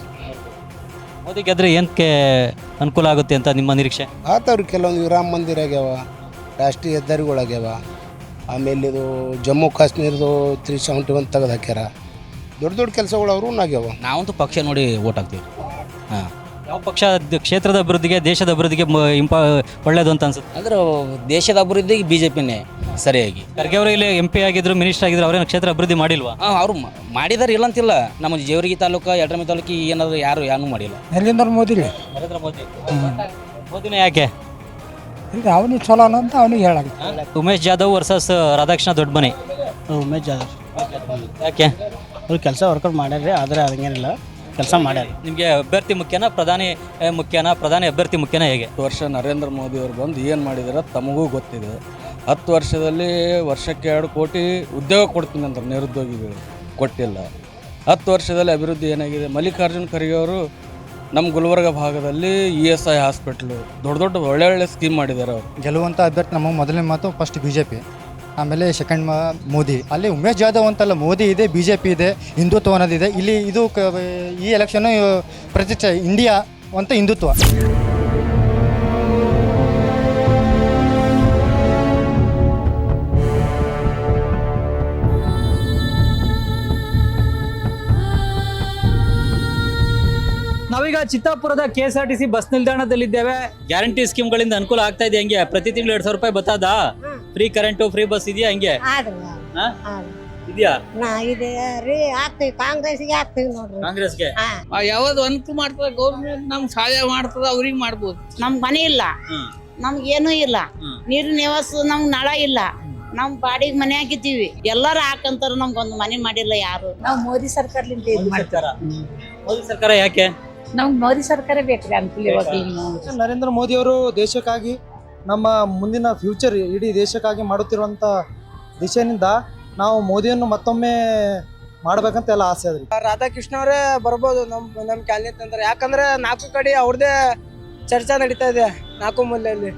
ಮೋದಿ ಗೆದ್ರೆ ಏನಕ್ಕೆ ಅನುಕೂಲ ಆಗುತ್ತೆ ಅಂತ ನಿಮ್ಮ ನಿರೀಕ್ಷೆ? ಆತವ್ರು ಕೆಲವೊಂದು ರಾಮ ಮಂದಿರ ಆಗ್ಯಾವ, ರಾಷ್ಟ್ರೀಯ ಹೆದ್ದಾರಿಗಳಾಗ್ಯಾವ, ಆಮೇಲೆ ಇದು ಜಮ್ಮು ಕಾಶ್ಮೀರದು 371 ತೆಗೆದು ಹಾಕ್ಯಾರ. ದೊಡ್ಡ ದೊಡ್ಡ ಕೆಲಸಗಳು ಅವರು ಆಗ್ಯಾವ. ನಾವಂತೂ ಪಕ್ಷ ನೋಡಿ ಓಟ್ ಹಾಕ್ತೀವಿ. ಹಾಂ, ಯಾವ ಪಕ್ಷ ಕ್ಷೇತ್ರದ ಅಭಿವೃದ್ಧಿಗೆ, ದೇಶದ ಅಭಿವೃದ್ಧಿಗೆ ಒಳ್ಳೇದು ಅಂತ ಅನ್ಸುತ್ತೆ? ಅಂದ್ರೆ ದೇಶದ ಅಭಿವೃದ್ಧಿಗೆ BJPನೇ ಸರಿಯಾಗಿ. ಖರ್ಗೆ ಅವರು ಇಲ್ಲಿ MP ಆಗಿದ್ರು, ಮಿನಿಸ್ಟರ್ ಆಗಿದ್ರು, ಅವ್ರೇನು ಕ್ಷೇತ್ರ ಅಭಿವೃದ್ಧಿ ಮಾಡಿಲ್ವಾ? ಅವರು ಮಾಡಿದಾರೆ, ಇಲ್ಲ ಅಂತಿಲ್ಲ. ನಮ್ಮ ಜೇವರ್ಗಿ ತಾಲೂಕು, ಯಡ್ರಾಮಿ ತಾಲೂಕು ಏನಾದ್ರು ಯಾರೂ ಮಾಡಿಲ್ಲ. ನರೇಂದ್ರ ಮೋದಿ ನರೇಂದ್ರ ಮೋದಿ. ಮೋದಿನೇ ಯಾಕೆ? ಅವನಿಗೆ ಚಲೋ ಅಂತ ಅವನಿಗೆ ಹೇಳಾಗ. ಉಮೇಶ್ ಜಾಧವ್ ವರ್ಸಸ್ ರಾಧಾಕೃಷ್ಣ ದೊಡ್ಡಮನಿ. ಉಮೇಶ್ ಜಾಧವ್ ಯಾಕೆ? ಅವ್ರು ಕೆಲಸ ವರ್ಕೌಟ್ ಮಾಡ್ಯಾರ್ರಿ, ಆದರೆ ಅದಂಗೇನಿಲ್ಲ, ಕೆಲಸ ಮಾಡ್ಯಾರ. ನಿಮಗೆ ಅಭ್ಯರ್ಥಿ ಮುಖ್ಯನಾ, ಪ್ರಧಾನಿ ಮುಖ್ಯನಾ, ಪ್ರಧಾನಿ ಅಭ್ಯರ್ಥಿ ಮುಖ್ಯನಾ, ಹೇಗೆ? 10 ವರ್ಷ ನರೇಂದ್ರ ಮೋದಿ ಅವರು ಬಂದು ಏನು ಮಾಡಿದಾರೆ ತಮಗೂ ಗೊತ್ತಿದೆ. 10 ವರ್ಷದಲ್ಲಿ ವರ್ಷಕ್ಕೆ 2 ಕೋಟಿ ಉದ್ಯೋಗ ಕೊಡ್ತೀನಿ ಅಂತ ನಿರುದ್ಯೋಗಿಗಳು ಕೊಟ್ಟಿಲ್ಲ. 10 ವರ್ಷದಲ್ಲಿ ಅಭಿವೃದ್ಧಿ ಏನಾಗಿದೆ? ಮಲ್ಲಿಕಾರ್ಜುನ್ ಖರ್ಗೆ ಅವರು ನಮ್ಮ ಗುಲ್ಬರ್ಗ ಭಾಗದಲ್ಲಿ ESI ಹಾಸ್ಪಿಟ್ಲು, ದೊಡ್ಡ ಒಳ್ಳೆ ಸ್ಕೀಮ್ ಮಾಡಿದ್ದಾರೆ ಅವರು. ಗೆಲ್ಲುವಂಥ ಅಭ್ಯರ್ಥಿ ನಮ್ಮ ಮೊದಲನೇ ಮಾತು ಫಸ್ಟ್ BJP, ಆಮೇಲೆ ಸೆಕೆಂಡ್ ಮೋದಿ. ಅಲ್ಲಿ ಉಮೇಶ್ ಜಾಧವ್ ಅಂತಲ್ಲ, ಮೋದಿ ಇದೆ, BJP ಇದೆ, ಹಿಂದುತ್ವ ಅನ್ನೋದಿದೆ. ಇಲ್ಲಿ ಇದು ಈ ಎಲೆಕ್ಷನ್ನು ಪ್ರತಿಷ್ಠ ಇಂಡಿಯಾ ಅಂತ ಹಿಂದುತ್ವ. ನಾವೀಗ ಚಿತ್ತಾಪುರದ KSRTC ಬಸ್ ನಿಲ್ದಾಣದಲ್ಲಿದ್ದೇವೆ. ಗ್ಯಾರಂಟಿ ಸ್ಕೀಮ್ಗಳಿಂದ ಅನುಕೂಲ ಆಗ್ತಾ ಇದೆ. ಹೆಂಗೆ? ಪ್ರತಿ ತಿಂಗಳು 2,000 ರೂಪಾಯಿ ಬರ್ತದ? ಫ್ರೀ ಕರೆಂಟು, ಫ್ರೀ ಬಸ್ ಇದೆಯಾ? ಹೆಂಗೆ ಇದೆಯಾ? ಹಾಕ್ತಿವಿ, ಕಾಂಗ್ರೆಸ್ಗೆ ಹಾಕ್ತಿವಿ ನೋಡ್ರಿ. ಕಾಂಗ್ರೆಸ್ಗೆ ಯಾವ್ದು ಅನುಕೂಲ ಮಾಡ್ತದ ಗೌರ್ಮೆಂಟ್, ನಮ್ಗೆ ಸಹಾಯ ಮಾಡ್ತದ, ಅವ್ರಿಗೆ ಮಾಡ್ಬೋದು. ನಮ್ಗೆ ಮನೆ ಇಲ್ಲ, ನಮ್ಗೇನು ಇಲ್ಲ, ನೀರಿನ ವ್ಯವಸ್ಥೆ, ನಮ್ಗೆ ನಳ ಇಲ್ಲ, ನಾವು ಬಾಡಿಗೆ ಮನೆ ಹಾಕಿದ್ದೀವಿ. ಎಲ್ಲರೂ ಹಾಕಂತಾರ, ನಮ್ಗೊಂದು ಮನೆ ಮಾಡಿಲ್ಲ ಯಾರು. ನಾವು ಮೋದಿ ಸರ್ಕಾರದಿಂದ ಇದು ಮಾಡ್ತಾರ. ಮೋದಿ ಸರ್ಕಾರ ಯಾಕೆ? ನಮ್ಗೆ ಮೋದಿ ಸರ್ಕಾರ ಬೇಕ್ರಿ ಅನುಕೂಲ. ನರೇಂದ್ರ ಮೋದಿ ಅವರು ದೇಶಕ್ಕಾಗಿ, ನಮ್ಮ ಮುಂದಿನ ಫ್ಯೂಚರ್ ಇಡೀ ದೇಶಕ್ಕಾಗಿ ಮಾಡುತ್ತಿರುವಂಥ ದಿಶೆಯಿಂದ ನಾವು ಮೋದಿಯನ್ನು ಮತ್ತೊಮ್ಮೆ ಮಾಡ್ಬೇಕಂತ ಎಲ್ಲ ಆಸೆ ಅದ್ರಿ. ರಾಧಾಕೃಷ್ಣ ಅವರೇ ಬರ್ಬೋದು ನಮ್ಮ ಕ್ಯಾಂಡಿಡೇಟ್ ಅಂತಾರೆ. ಯಾಕಂದ್ರೆ 4 ಕಡೆ ಅವ್ರದೇ ಚರ್ಚೆ ನಡೀತಾ ಇದೆ 4 ಮೂಲೆಯಲ್ಲಿ.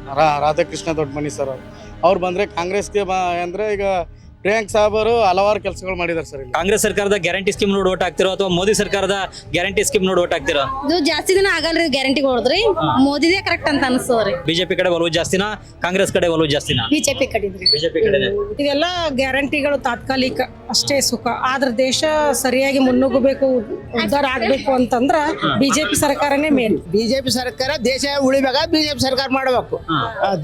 ರಾಧಾಕೃಷ್ಣ ದೊಡ್ಡಮನಿ ಸರ್ ಅವ್ರು ಬಂದ್ರೆ ಕಾಂಗ್ರೆಸ್ಗೆ ಅಂದ್ರೆ ಈಗ ಪ್ರಿಯಾಂಕ್ ಸಾಹೇಬ್ ಅವರು ಹಲವಾರು ಕೆಲಸಗಳು ಮಾಡಿದ್ದಾರೆ ಸರ್. ಕಾಂಗ್ರೆಸ್ ಸರ್ಕಾರದ ಗ್ಯಾರಂಟಿ ಸ್ಕೀಮ್ ನೋಡಿ ಓಟ್ ಹಾಕ್ತಿರೋ ಅಥವಾ ಮೋದಿ ಸರ್ಕಾರದ ಗ್ಯಾರಂಟಿ ಸ್ಕೀಮ್ ನೋಡಿ ಓಟ್ ಹಾಕ್ತಿರೋ? ಇದು ಜಾಸ್ತಿ ದಿನ ಆಗಲ್ರಿ ಗ್ಯಾರಂಟಿ ಕೊಡ್ರಿ, ಮೋದಿದೇ ಕರೆಕ್ಟ್ ಅಂತ ಅನ್ಸೋರಿ. ಬಿಜೆಪಿ ಕಡೆ ಒಲವು ಜಾಸ್ತಿನಾ, ಕಾಂಗ್ರೆಸ್ ಕಡೆ ಒಲವು ಜಾಸ್ತಿನಾ? ಬಿಜೆಪಿ ಕಡಿದ್ರಿ. ಬಿಜೆಪಿ ಕಡೆ. ಇದೆಲ್ಲ ಗ್ಯಾರಂಟಿಗಳು ತಾತ್ಕಾಲಿಕ ಅಷ್ಟೇ ಸುಖ. ಆದ್ರೆ ದೇಶ ಸರಿಯಾಗಿ ಮುನ್ನುಗ್ಗಬೇಕು, ಉದ್ಧಾರ ಆಗ್ಬೇಕು ಅಂತಂದ್ರ BJP ಸರ್ಕಾರನೇ ಮೇನ್. BJP ಸರ್ಕಾರ ದೇಶ ಉಳಿಬೇಕ, BJP ಸರ್ಕಾರ ಮಾಡ್ಬೇಕು.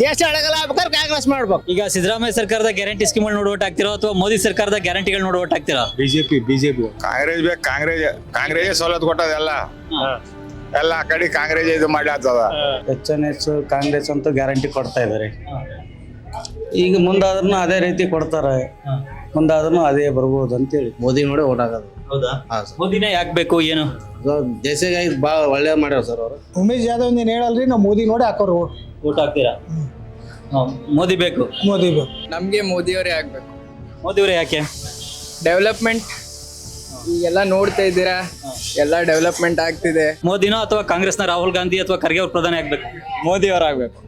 ದೇಶ ಅಳಗಲ್ಲ ಆಗ್ಬೇಕಾದ್ರೆ ಕಾಂಗ್ರೆಸ್ ಮಾಡ್ಬೇಕು. ಈಗ ಸಿದ್ದರಾಮಯ್ಯ ಸರ್ಕಾರದ ಗ್ಯಾರಂಟಿ ಸ್ಕೀಮ್ ನೋಡಿ ಓಟ್ ಹಾಕ್ತಿರೋ ಅಥವಾ ಮೋದಿ ಸರ್ಕಾರದ ಗ್ಯಾರಂಟಿಗಳು ನೋಡಿ ಓಟ್ ಹಾಕ್ತಿರೋ? BJP. ಕಾಂಗ್ರೆಸ್ ಬೇಕು, ಕಾಂಗ್ರೆಸ್ ಸವಲತ್ತು ಕೊಟ್ಟದೆಲ್ಲ ಎಲ್ಲ ಕಡೆ ಕಾಂಗ್ರೆಸ್ ಇದು ಮಾಡಿ ಆಗ್ತದ. ಹೆಚ್ಚು ಕಾಂಗ್ರೆಸ್ ಅಂತೂ ಗ್ಯಾರಂಟಿ ಕೊಡ್ತಾ ಇದ್ದಾರೆ. ಈಗ ಮುಂದಾದ್ರೂ ಅದೇ ರೀತಿ ಕೊಡ್ತಾರೆ, ಮುಂದಾದ್ರೂ ಅದೇ ಬರ್ಬೋದು ಅಂತೇಳಿ ಮೋದಿ ನೋಡಿ ಓಟ್ ಆಗೋದು. ಹೌದಾ? ಮೋದಿನೇ ಯಾಕೆ ಬೇಕು, ಏನು? ದೇಶಕ್ಕಾಗಿ ಭಾಳ ಒಳ್ಳೆ ಮಾಡ್ಯಾರ ಸರ್ ಅವರು. ಉಮೇಶ್ ಜಾಧವ್ ನೀನು ಹೇಳಲ್ರಿ, ನಾವು ಮೋದಿ ನೋಡಿ ಹಾಕೋರು ಓಟ್ ಹಾಕ್ತೀರಾ? ಮೋದಿ ಬೇಕು. ಮೋದಿ ಬೇಕು. ನಮಗೆ ಮೋದಿಯವರೇ ಆಗ್ಬೇಕು. ಮೋದಿಯವರೇ ಯಾಕೆ? ಡೆವಲಪ್ಮೆಂಟ್ ಈಗೆಲ್ಲ ನೋಡ್ತಾ ಇದ್ದೀರಾ, ಎಲ್ಲ ಡೆವಲಪ್ಮೆಂಟ್ ಆಗ್ತಿದೆ. ಮೋದಿನೋ ಅಥವಾ ಕಾಂಗ್ರೆಸ್ನ ರಾಹುಲ್ ಗಾಂಧಿ ಅಥವಾ ಖರ್ಗೆ ಅವ್ರು ಪ್ರಧಾನಿ ಆಗ್ಬೇಕು? ಮೋದಿಯವರಾಗಬೇಕು.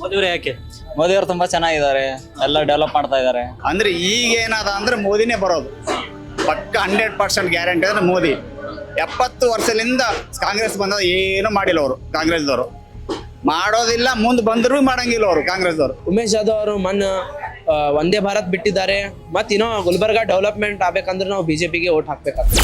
ಮೋದಿಯವರೇ ಯಾಕೆ? ಮೋದಿಯವರು ತುಂಬಾ ಚೆನ್ನಾಗಿದ್ದಾರೆ, ಎಲ್ಲ ಡೆವಲಪ್ ಮಾಡ್ತಾ ಇದ್ದಾರೆ. ಅಂದ್ರೆ ಈಗ ಏನಾದ ಅಂದ್ರೆ ಮೋದಿನೇ ಬರೋದು ಪಕ್ಕ 100% ಗ್ಯಾರಂಟಿ ಅಂದ್ರೆ ಮೋದಿ. 70 ವರ್ಷದಿಂದ ಕಾಂಗ್ರೆಸ್ ಬಂದ ಏನು ಮಾಡಿಲ್ಲ ಅವರು, ಕಾಂಗ್ರೆಸ್ದವರು ಮಾಡೋದಿಲ್ಲ, ಮುಂದೆ ಬಂದರೂ ಮಾಡಂಗಿಲ್ಲ ಅವರು ಕಾಂಗ್ರೆಸ್ದವರು. ಉಮೇಶ್ ಜಾಧವ್ ಅವರು ವಂದೇ ಭಾರತ್ ಬಿಟ್ಟಿದ್ದಾರೆ. ಮತ್ತೆ ಇನ್ನೂ ಗುಲ್ಬರ್ಗ ಡೆವಲಪ್ಮೆಂಟ್ ಆಗ್ಬೇಕಂದ್ರೆ ನಾವು ಬಿಜೆಪಿಗೆ ಓಟ್ ಹಾಕ್ಬೇಕಾಗ್ತದೆ.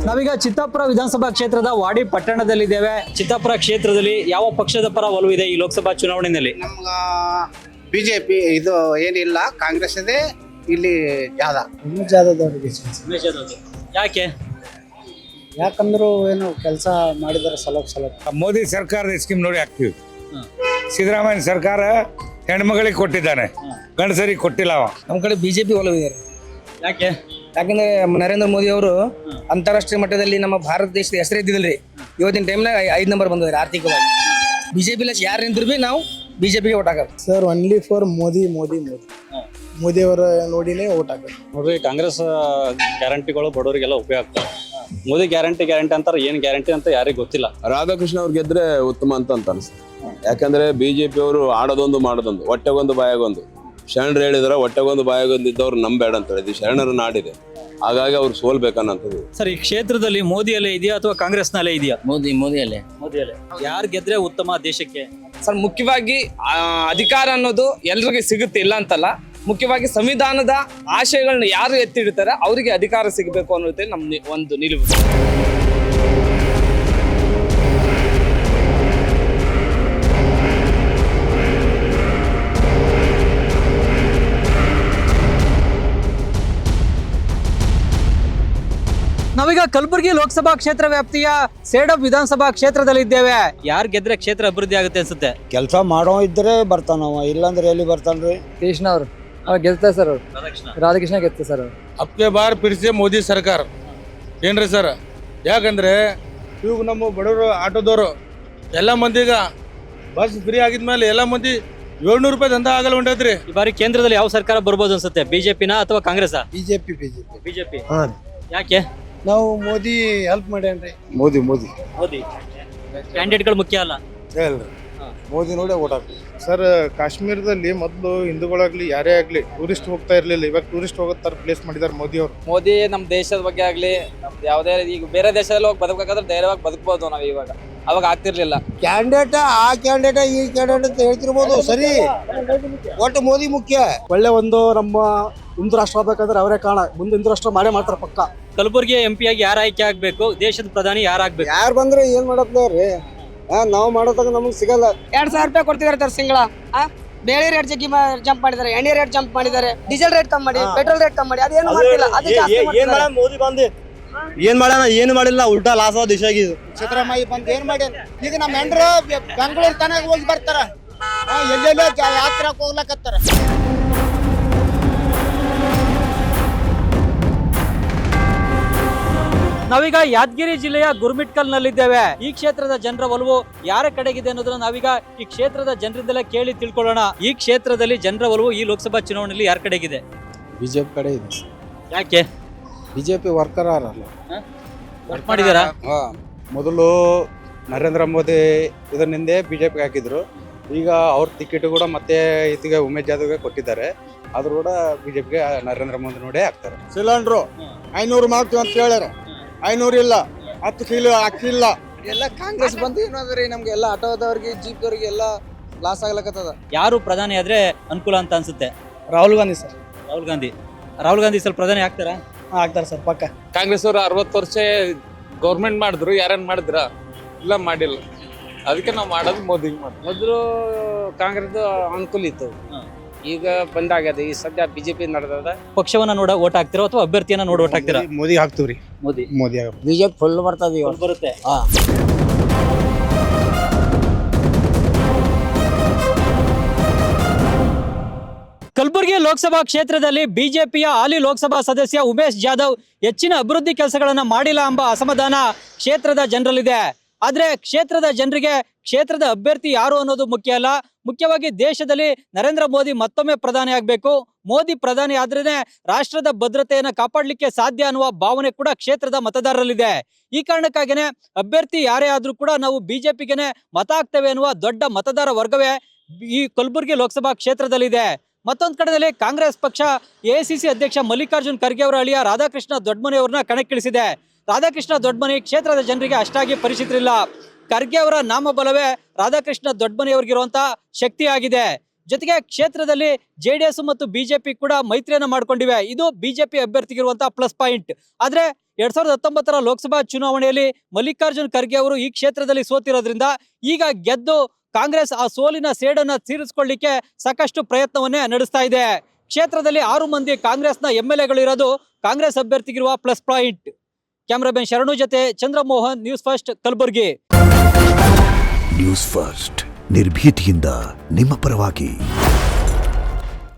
ನಾವೀಗ ಚಿತ್ತಾಪುರ ವಿಧಾನಸಭಾ ಕ್ಷೇತ್ರದ ವಾಡಿ ಪಟ್ಟಣದಲ್ಲಿದ್ದೇವೆ. ಚಿತ್ತಾಪುರ ಕ್ಷೇತ್ರದಲ್ಲಿ ಯಾವ ಪಕ್ಷದ ಪರ ಒಲವು ಇದೆ ಈ ಲೋಕಸಭಾ ಚುನಾವಣೆಯಲ್ಲಿ? ನಮ್ಗ ಬಿಜೆಪಿ ಇದು ಏನಿಲ್ಲ, ಕಾಂಗ್ರೆಸ್ ಇದೆ ಇಲ್ಲಿ ಜಾದ. ಉಮೇಶ್ ಜಾಧವ್. ಯಾಕೆ? ಯಾಕಂದ್ರು ಏನು ಕೆಲಸ ಮಾಡಿದಾರೆ ಸಲಕ್ ಮೋದಿ ಸರ್ಕಾರದ ಸ್ಕೀಮ್ ನೋಡಿ ಹಾಕ್ತೀವಿ. ಸಿದ್ದರಾಮಯ್ಯ ಸರ್ಕಾರ ಹೆಣ್ಮಗಳಿಗೆ ಕೊಟ್ಟಿದ್ದಾನೆ, ಗಂಡಸರಿಗೆ ಕೊಟ್ಟಿಲ್ಲ. ನಮ್ಮ ಕಡೆ ಬಿಜೆಪಿ ಒಲವು ಇದೆ. ಯಾಕೆ? ಯಾಕಂದ್ರೆ ನರೇಂದ್ರ ಮೋದಿ ಅವರು ಅಂತಾರಾಷ್ಟ್ರೀಯ ಮಟ್ಟದಲ್ಲಿ ನಮ್ಮ ಭಾರತ ದೇಶದ ಹೆಸರು ಇದ್ದಿಲ್ಲರಿ. ಇವತ್ತಿನ ಟೈಮ್ನಾಗ 5 ನಂಬರ್ ಬಂದಿದ್ದಾರೆ ಆರ್ಥಿಕವಾಗಿ. ಬಿಜೆಪಿ ಯಾರು ನಿಂತ್ರು ಬಿ ನಾವು ಬಿಜೆಪಿಗೆ ಓಟ್ ಹಾಕೋದು ಸರ್. ಒನ್ಲಿ ಫಾರ್ ಮೋದಿ ಮೋದಿಯವರ ನೋಡಿನೇ ಓಟ್ ಹಾಕೋದು. ನೋಡ್ರಿ, ಕಾಂಗ್ರೆಸ್ ಗ್ಯಾರಂಟಿಗಳು ಬಡವರಿಗೆಲ್ಲ ಉಪಯೋಗ ಆಗ್ತವೆ. ಮೋದಿ ಗ್ಯಾರಂಟಿ ಅಂತಾರೆ, ಏನ್ ಗ್ಯಾರಂಟಿ ಅಂತ ಯಾರಿಗೂ ಗೊತ್ತಿಲ್ಲ. ರಾಧಾಕೃಷ್ಣ ಅವ್ರು ಗೆದ್ರೆ ಉತ್ತಮ ಅಂತ ಅನ್ಸುತ್ತೆ. ಯಾಕಂದ್ರೆ ಬಿಜೆಪಿ ಅವರು ಆಡೋದೊಂದು ಮಾಡೋದೊಂದು, ಹೊಟ್ಟೆಗೊಂದು ಬಾಯಾಗೊಂದು. ಶರಣರು ಹೇಳಿದ್ರ ಹೊಟ್ಟೆಗೊಂದು ಬಾಯಾಗೊಂದು ಇದ್ದವ್ರು ನಂಬೇಡ ಅಂತ ಹೇಳಿದ್ವಿ. ಶರಣರ ನಾಡಿದೆ, ಹಾಗಾಗಿ ಅವ್ರು ಸೋಲ್ಬೇಕನ್ನಂಥದ್ದು. ಸರ್, ಈ ಕ್ಷೇತ್ರದಲ್ಲಿ ಮೋದಿ ಅಲೆ ಇದೆಯಾ ಅಥವಾ ಕಾಂಗ್ರೆಸ್ನ ಅಲೆ ಇದೆಯಾ? ಮೋದಿ ಅಲ್ಲೇ. ಯಾರು ಗೆದ್ರೆ ಉತ್ತಮ ದೇಶಕ್ಕೆ? ಸರ್, ಮುಖ್ಯವಾಗಿ ಅಧಿಕಾರ ಅನ್ನೋದು ಎಲ್ರಿಗೂ ಸಿಗುತ್ತೆ ಇಲ್ಲ ಅಂತಲ್ಲ. ಮುಖ್ಯವಾಗಿ ಸಂವಿಧಾನದ ಆಶಯಗಳನ್ನ ಯಾರು ಎತ್ತಿಡ್ತಾರೆ ಅವರಿಗೆ ಅಧಿಕಾರ ಸಿಗಬೇಕು ಅನ್ನೋದೇ ನಮ್ಮ ಒಂದು ನಿಲುವು. ನಾವೀಗ ಕಲಬುರಗಿ ಲೋಕಸಭಾ ಕ್ಷೇತ್ರ ವ್ಯಾಪ್ತಿಯ ಸೇಡಂ ವಿಧಾನಸಭಾ ಕ್ಷೇತ್ರದಲ್ಲಿ ಇದ್ದೇವೆ. ಯಾರು ಗೆದ್ರೆ ಕ್ಷೇತ್ರ ಅಭಿವೃದ್ಧಿ ಆಗುತ್ತೆ ಅನ್ಸುತ್ತೆ? ಕೆಲಸ ಮಾಡೋ ಇದ್ರೆ ಬರ್ತಾನವ, ಇಲ್ಲಾಂದ್ರೆ ಎಲ್ಲಿ ಬರ್ತಾನ್ರಿ? ಕೃಷ್ಣ ಅವರು ಗೆಲ್ತಾರೆ ಸರ್. ಅವರು ರಾಧಾಕೃಷ್ಣ ಗೆಲ್ತಾರೆ ಸರ್. ಅವರು ಅಪ್ಕೆ ಬಾರ್ ಪಿರ್ಸೆ ಮೋದಿ ಸರ್ಕಾರ ಏನ್ರಿ ಸರ್? ಯಾಕಂದ್ರೆ ಇವಾಗ ನಮ್ಮ ಬಡವರು ಆಟೋದವರು ಎಲ್ಲ ಮಂದಿಗ ಬಸ್ ಫ್ರೀ ಆಗಿದ್ಮೇಲೆ ಎಲ್ಲ ಮಂದಿ 700 ರೂಪಾಯಿ ದಂಧ ಆಗಲ್ಲ ಹೊಂಟೈತ್ರಿ. ಈ ಬಾರಿ ಕೇಂದ್ರದಲ್ಲಿ ಯಾವ ಸರ್ಕಾರ ಬರ್ಬೋದು ಅನ್ಸುತ್ತೆ? ಬಿಜೆಪಿನ ಅಥವಾ ಕಾಂಗ್ರೆಸ್? ಬಿಜೆಪಿ. ಯಾಕೆ? ನಾವು ಮೋದಿ ಹೆಲ್ಪ್ ಮಾಡ್ಯಾನ್ರಿ. ಮೋದಿ ಕ್ಯಾಂಡಿಡೇಟ್ಗಳು ಮುಖ್ಯ ಅಲ್ಲ, ಮೋದಿ ನೋಡಿ ಓಟ್ ಹಾಕ್ತೀವಿ. ಸರ್, ಕಾಶ್ಮೀರದಲ್ಲಿ ಮೊದಲು ಹಿಂದೂಗಳಾಗ್ಲಿ ಯಾರೇ ಆಗ್ಲಿ ಟೂರಿಸ್ಟ್ ಹೋಗ್ತಾ ಇರ್ಲಿಲ್ಲ. ಇವಾಗ ಟೂರಿಸ್ಟ್ ಹೋಗೋ ಪ್ಲೇಸ್ ಮಾಡಿದ್ದಾರೆ ಮೋದಿ ಅವರು. ಮೋದಿ ನಮ್ಮ ದೇಶದ ಬಗ್ಗೆ ಆಗ್ಲಿ, ನಮ್ದು ಯಾವುದೇ ಈಗ ಬೇರೆ ದೇಶದಲ್ಲಿ ಹೋಗಿ ಬದುಕಬೇಕಾದ್ರೆ ಧೈರ್ಯವಾಗಿ ಬದುಕಬಹುದು ನಾವು. ಇವಾಗ ಅವಾಗ ಆಗ್ತಿರ್ಲಿಲ್ಲ. ಕ್ಯಾಂಡಿಡೇಟ್ ಆ ಕ್ಯಾಂಡಿಡೇಟ್ ಈ ಕ್ಯಾಂಡಿಡೇಟ್ ಅಂತ ಹೇಳ್ತಿರ್ಬೋದು, ಸರಿ. ಒಟ್ಟು ಮೋದಿ ಮುಖ್ಯ. ಒಳ್ಳೆ ಒಂದು ನಮ್ಮ ಹಿಂದೂ ರಾಷ್ಟ್ರ ಆಗ್ಬೇಕಾದ್ರೆ ಅವರೇ ಕಾರಣ. ಮುಂದೆ ಹಿಂದೂ ರಾಷ್ಟ್ರ ಮಾಡೇ ಮಾಡ್ತಾರೆ ಪಕ್ಕ. ಕಲಬುರಗಿ MP ಆಗಿ ಯಾರು ಆಯ್ಕೆ ಆಗ್ಬೇಕು? ದೇಶದ ಪ್ರಧಾನಿ ಯಾರಾಗ್ಬೇಕು? ಯಾರು ಬಂದ್ರೆ ಏನ್ ಮಾಡತ್ರಿ? ನಾವು ಮಾಡೋದಾಗ ನಮಗೆ ಸಿಗಲ್ಲ. 2,000 ರೂಪಾಯಿ ಕೊಡ್ತಿದಾರೆ ಸಿಂಗಳ. ಬೇಳೆ ರೇಟ್ ಜಂಪ್ ಮಾಡಿದ್ದಾರೆ, ಎಣ್ಣೆ ರೇಟ್ ಜಂಪ್ ಮಾಡಿದ್ದಾರೆ, ಡೀಸೆಲ್ ರೇಟ್ ಕಮ್ಮಿ ಮಾಡಿ, ಪೆಟ್ರೋಲ್ ರೇಟ್ ಕಮ್ಮಿ ಮಾಡಿ. ಅದೇನು ಮಾಡ್ತಿಲ್ಲ. ಮೋದಿ ಬಂದು ಏನ್ ಮಾಡೋಣ? ಏನು ಮಾಡಿಲ್ಲ, ಉಲ್ಟಾ ಲಾಸ್ ಆದ ದೇಶ ಆಗಿದೆ. ಸಿದ್ದರಾಮಯ್ಯ ಬಂದು ಏನ್ ಮಾಡ್ಯಾರ? ಈಗ ನಮ್ಮ ಹೆಂಡ್ರು ಬೆಂಗಳೂರು ತನಕ ಹೋಗಿ ಬರ್ತಾರ, ಎಲ್ಲೆಲ್ಲೋ ಯಾತ್ರಾಕ್ ಹೋಗ್ಲಕತ್ತಾರ. ನಾವೀಗ ಯಾದಗಿರಿ ಜಿಲ್ಲೆಯ ಗುರ್ಮಿಟ್ಕಲ್ನಲ್ಲಿದ್ದೇವೆ. ಈ ಕ್ಷೇತ್ರದ ಜನರ ಒಲವು ಯಾರ ಕಡೆಗಿದೆ ಅನ್ನೋದನ್ನ ನಾವೀಗ ಈ ಕ್ಷೇತ್ರದ ಜನರಿಂದಲೇ ಕೇಳಿ ತಿಳ್ಕೊಳ್ಳೋಣ. ಈ ಕ್ಷೇತ್ರದಲ್ಲಿ ಜನರ ಒಲವು ಈ ಲೋಕಸಭಾ ಚುನಾವಣೆಯಲ್ಲಿ ಯಾರ ಕಡೆಗಿದೆ? ಬಿಜೆಪಿ ಕಡೆ ಇದೆ. ಯಾಕೆ? ಬಿಜೆಪಿ ವರ್ಕರ್ ಆರಲ್ಲ, ವರ್ಕ್ ಮಾಡಿದಾರಾ? ಮೊದಲು ನರೇಂದ್ರ ಮೋದಿ ಇದನ್ನಿಂದೆ ಬಿಜೆಪಿಗೆ ಹಾಕಿದ್ರು. ಈಗ ಅವ್ರ ಟಿಕೆಟ್ ಕೂಡ ಮತ್ತೆ ಇದೀಗ ಉಮೇಶ್ ಜಾಧವ್ಗೆ ಕೊಟ್ಟಿದ್ದಾರೆ. ಆದ್ರೂ ಕೂಡ ಬಿಜೆಪಿಗೆ ನರೇಂದ್ರ ಮೋದಿ ನೋಡೇ ಹಾಕ್ತಾರೆ. ಸಿಲಿಂಡ್ರು 500 ಮಾಡ್ತೀವಿ ಅಂತ ಹೇಳ್ಯಾರ. 500 ಇಲ್ಲ, 10 ಕಿಲೋ ಅಕ್ಕಿ ಇಲ್ಲ. ಎಲ್ಲ ಕಾಂಗ್ರೆಸ್ ಬಂದು ಏನಾದ್ರಿ ನಮ್ಗೆ ಎಲ್ಲ ಆಟೋದವ್ರಿಗೆ ಜೀಪ್ದವ್ರಿಗೆ ಎಲ್ಲ ಲಾಸ್ ಆಗ್ಲಕತ್ತದ. ಯಾರು ಪ್ರಧಾನಿ ಆದ್ರೆ ಅನುಕೂಲ ಅಂತ ಅನ್ಸುತ್ತೆ? ರಾಹುಲ್ ಗಾಂಧಿ ಸರ್. ರಾಹುಲ್ ಗಾಂಧಿ ಸ್ವಲ್ಪ ಪ್ರಧಾನಿ ಆಗ್ತಾರಾ? ಆಗ್ತಾರೆ ಸರ್ ಪಕ್ಕ. ಕಾಂಗ್ರೆಸ್ ಅವರು 60 ವರ್ಷ ಗೌರ್ಮೆಂಟ್ ಮಾಡಿದ್ರು, ಯಾರೇನ್ ಮಾಡಿದ್ರ? ಇಲ್ಲ, ಮಾಡಿಲ್ಲ. ಅದಕ್ಕೆ ನಾವು ಮಾಡೋದು ಮೋದಿಗೆ ಮಾಡಿ. ಮೊದಲು ಕಾಂಗ್ರೆಸ್ ಅನುಕೂಲ ಇತ್ತು, ಈಗ ಬಂದಾಗ್ಯದ. ಈ ಸದ್ಯ ಬಿಜೆಪಿ ನಡೆದ. ಪಕ್ಷವನ್ನ ನೋಡ ಓಟ್ ಹಾಕ್ತಿರೋ ಅಥವಾ ಅಭ್ಯರ್ಥಿಯನ್ನ ನೋಡಿ ಓಟ್ ಹಾಕ್ತಿರಾ? ಮೋದಿ ಹಾಕ್ತಿವ್ರಿ. ಮೋದಿ ಬಿಜೆಪಿ ಫುಲ್ ಬರ್ತದೆ, ಬರುತ್ತೆ. ಕಲಬುರಗಿ ಲೋಕಸಭಾ ಕ್ಷೇತ್ರದಲ್ಲಿ ಬಿಜೆಪಿಯ ಹಾಲಿ ಲೋಕಸಭಾ ಸದಸ್ಯ ಉಮೇಶ್ ಜಾಧವ್ ಹೆಚ್ಚಿನ ಅಭಿವೃದ್ಧಿ ಕೆಲಸಗಳನ್ನ ಮಾಡಿಲ್ಲ ಎಂಬ ಅಸಮಾಧಾನ ಕ್ಷೇತ್ರದ ಜನರಲ್ಲಿದೆ. ಆದ್ರೆ ಕ್ಷೇತ್ರದ ಜನರಿಗೆ ಕ್ಷೇತ್ರದ ಅಭ್ಯರ್ಥಿ ಯಾರು ಅನ್ನೋದು ಮುಖ್ಯ ಅಲ್ಲ. ಮುಖ್ಯವಾಗಿ ದೇಶದಲ್ಲಿ ನರೇಂದ್ರ ಮೋದಿ ಮತ್ತೊಮ್ಮೆ ಪ್ರಧಾನಿ ಆಗ್ಬೇಕು, ಮೋದಿ ಪ್ರಧಾನಿ ಆದ್ರೇನೆ ರಾಷ್ಟ್ರದ ಭದ್ರತೆಯನ್ನ ಕಾಪಾಡಲಿಕ್ಕೆ ಸಾಧ್ಯ ಅನ್ನುವ ಭಾವನೆ ಕೂಡ ಕ್ಷೇತ್ರದ ಮತದಾರರಲ್ಲಿದೆ. ಈ ಕಾರಣಕ್ಕಾಗಿನೇ ಅಭ್ಯರ್ಥಿ ಯಾರೇ ಆದ್ರೂ ಕೂಡ ನಾವು ಬಿಜೆಪಿಗೆನೆ ಮತ ಹಾಕ್ತೇವೆ ಅನ್ನುವ ದೊಡ್ಡ ಮತದಾರ ವರ್ಗವೇ ಈ ಕಲಬುರಗಿ ಲೋಕಸಭಾ ಕ್ಷೇತ್ರದಲ್ಲಿದೆ. ಮತ್ತೊಂದು ಕಡೆಯಲ್ಲಿ ಕಾಂಗ್ರೆಸ್ ಪಕ್ಷ ಎಐಸಿಸಿ ಅಧ್ಯಕ್ಷ ಮಲ್ಲಿಕಾರ್ಜುನ್ ಖರ್ಗೆ ಅವರ ಅಳಿಯ ರಾಧಾಕೃಷ್ಣ ದೊಡ್ಡಮನಿ ಅವರನ್ನ ಕಣಕ್ಕಿಳಿಸಿದೆ. ರಾಧಾಕೃಷ್ಣ ದೊಡ್ಡಮನಿ ಕ್ಷೇತ್ರದ ಜನರಿಗೆ ಅಷ್ಟಾಗಿ ಪರಿಚಿತರಿಲ್ಲ. ಖರ್ಗೆ ಅವರ ನಾಮಬಲವೇ ರಾಧಾಕೃಷ್ಣ ದೊಡ್ಡಮನಿ ಅವರಿಗಿರುವಂತಹ ಶಕ್ತಿಯಾಗಿದೆ. ಜೊತೆಗೆ ಕ್ಷೇತ್ರದಲ್ಲಿ ಜೆಡಿಎಸ್ ಮತ್ತು ಬಿಜೆಪಿ ಕೂಡ ಮೈತ್ರಿಯನ್ನ ಮಾಡ್ಕೊಂಡಿವೆ. ಇದು ಬಿಜೆಪಿ ಅಭ್ಯರ್ಥಿಗಿರುವಂತಹ ಪ್ಲಸ್ ಪಾಯಿಂಟ್. ಆದ್ರೆ 2019 ಲೋಕಸಭಾ ಚುನಾವಣೆಯಲ್ಲಿ ಮಲ್ಲಿಕಾರ್ಜುನ್ ಖರ್ಗೆ ಅವರು ಈ ಕ್ಷೇತ್ರದಲ್ಲಿ ಸೋತಿರೋದ್ರಿಂದ ಈಗ ಗೆದ್ದು ಕಾಂಗ್ರೆಸ್ ಆ ಸೋಲಿನ ಸೇಡನ್ನ ತೀರಿಸಿಕೊಳ್ಳಿಕ್ಕೆ ಸಾಕಷ್ಟು ಪ್ರಯತ್ನವನ್ನೇ ನಡೆಸ್ತಾ ಇದೆ. ಕ್ಷೇತ್ರದಲ್ಲಿ 6 ಮಂದಿ ಕಾಂಗ್ರೆಸ್ನ MLAಗಳು ಇರೋದು ಕಾಂಗ್ರೆಸ್ ಅಭ್ಯರ್ಥಿಗಿರುವ ಪ್ಲಸ್ ಪಾಯಿಂಟ್. ಕ್ಯಾಮರಾಮನ್ ಶರಣು ಜೊತೆ Chandramohan, news first, Kalaburagi. News first ನಿರ್ಭೀತಿಯಿಂದ ನಿಮ್ಮ ಪರವಾಗಿ.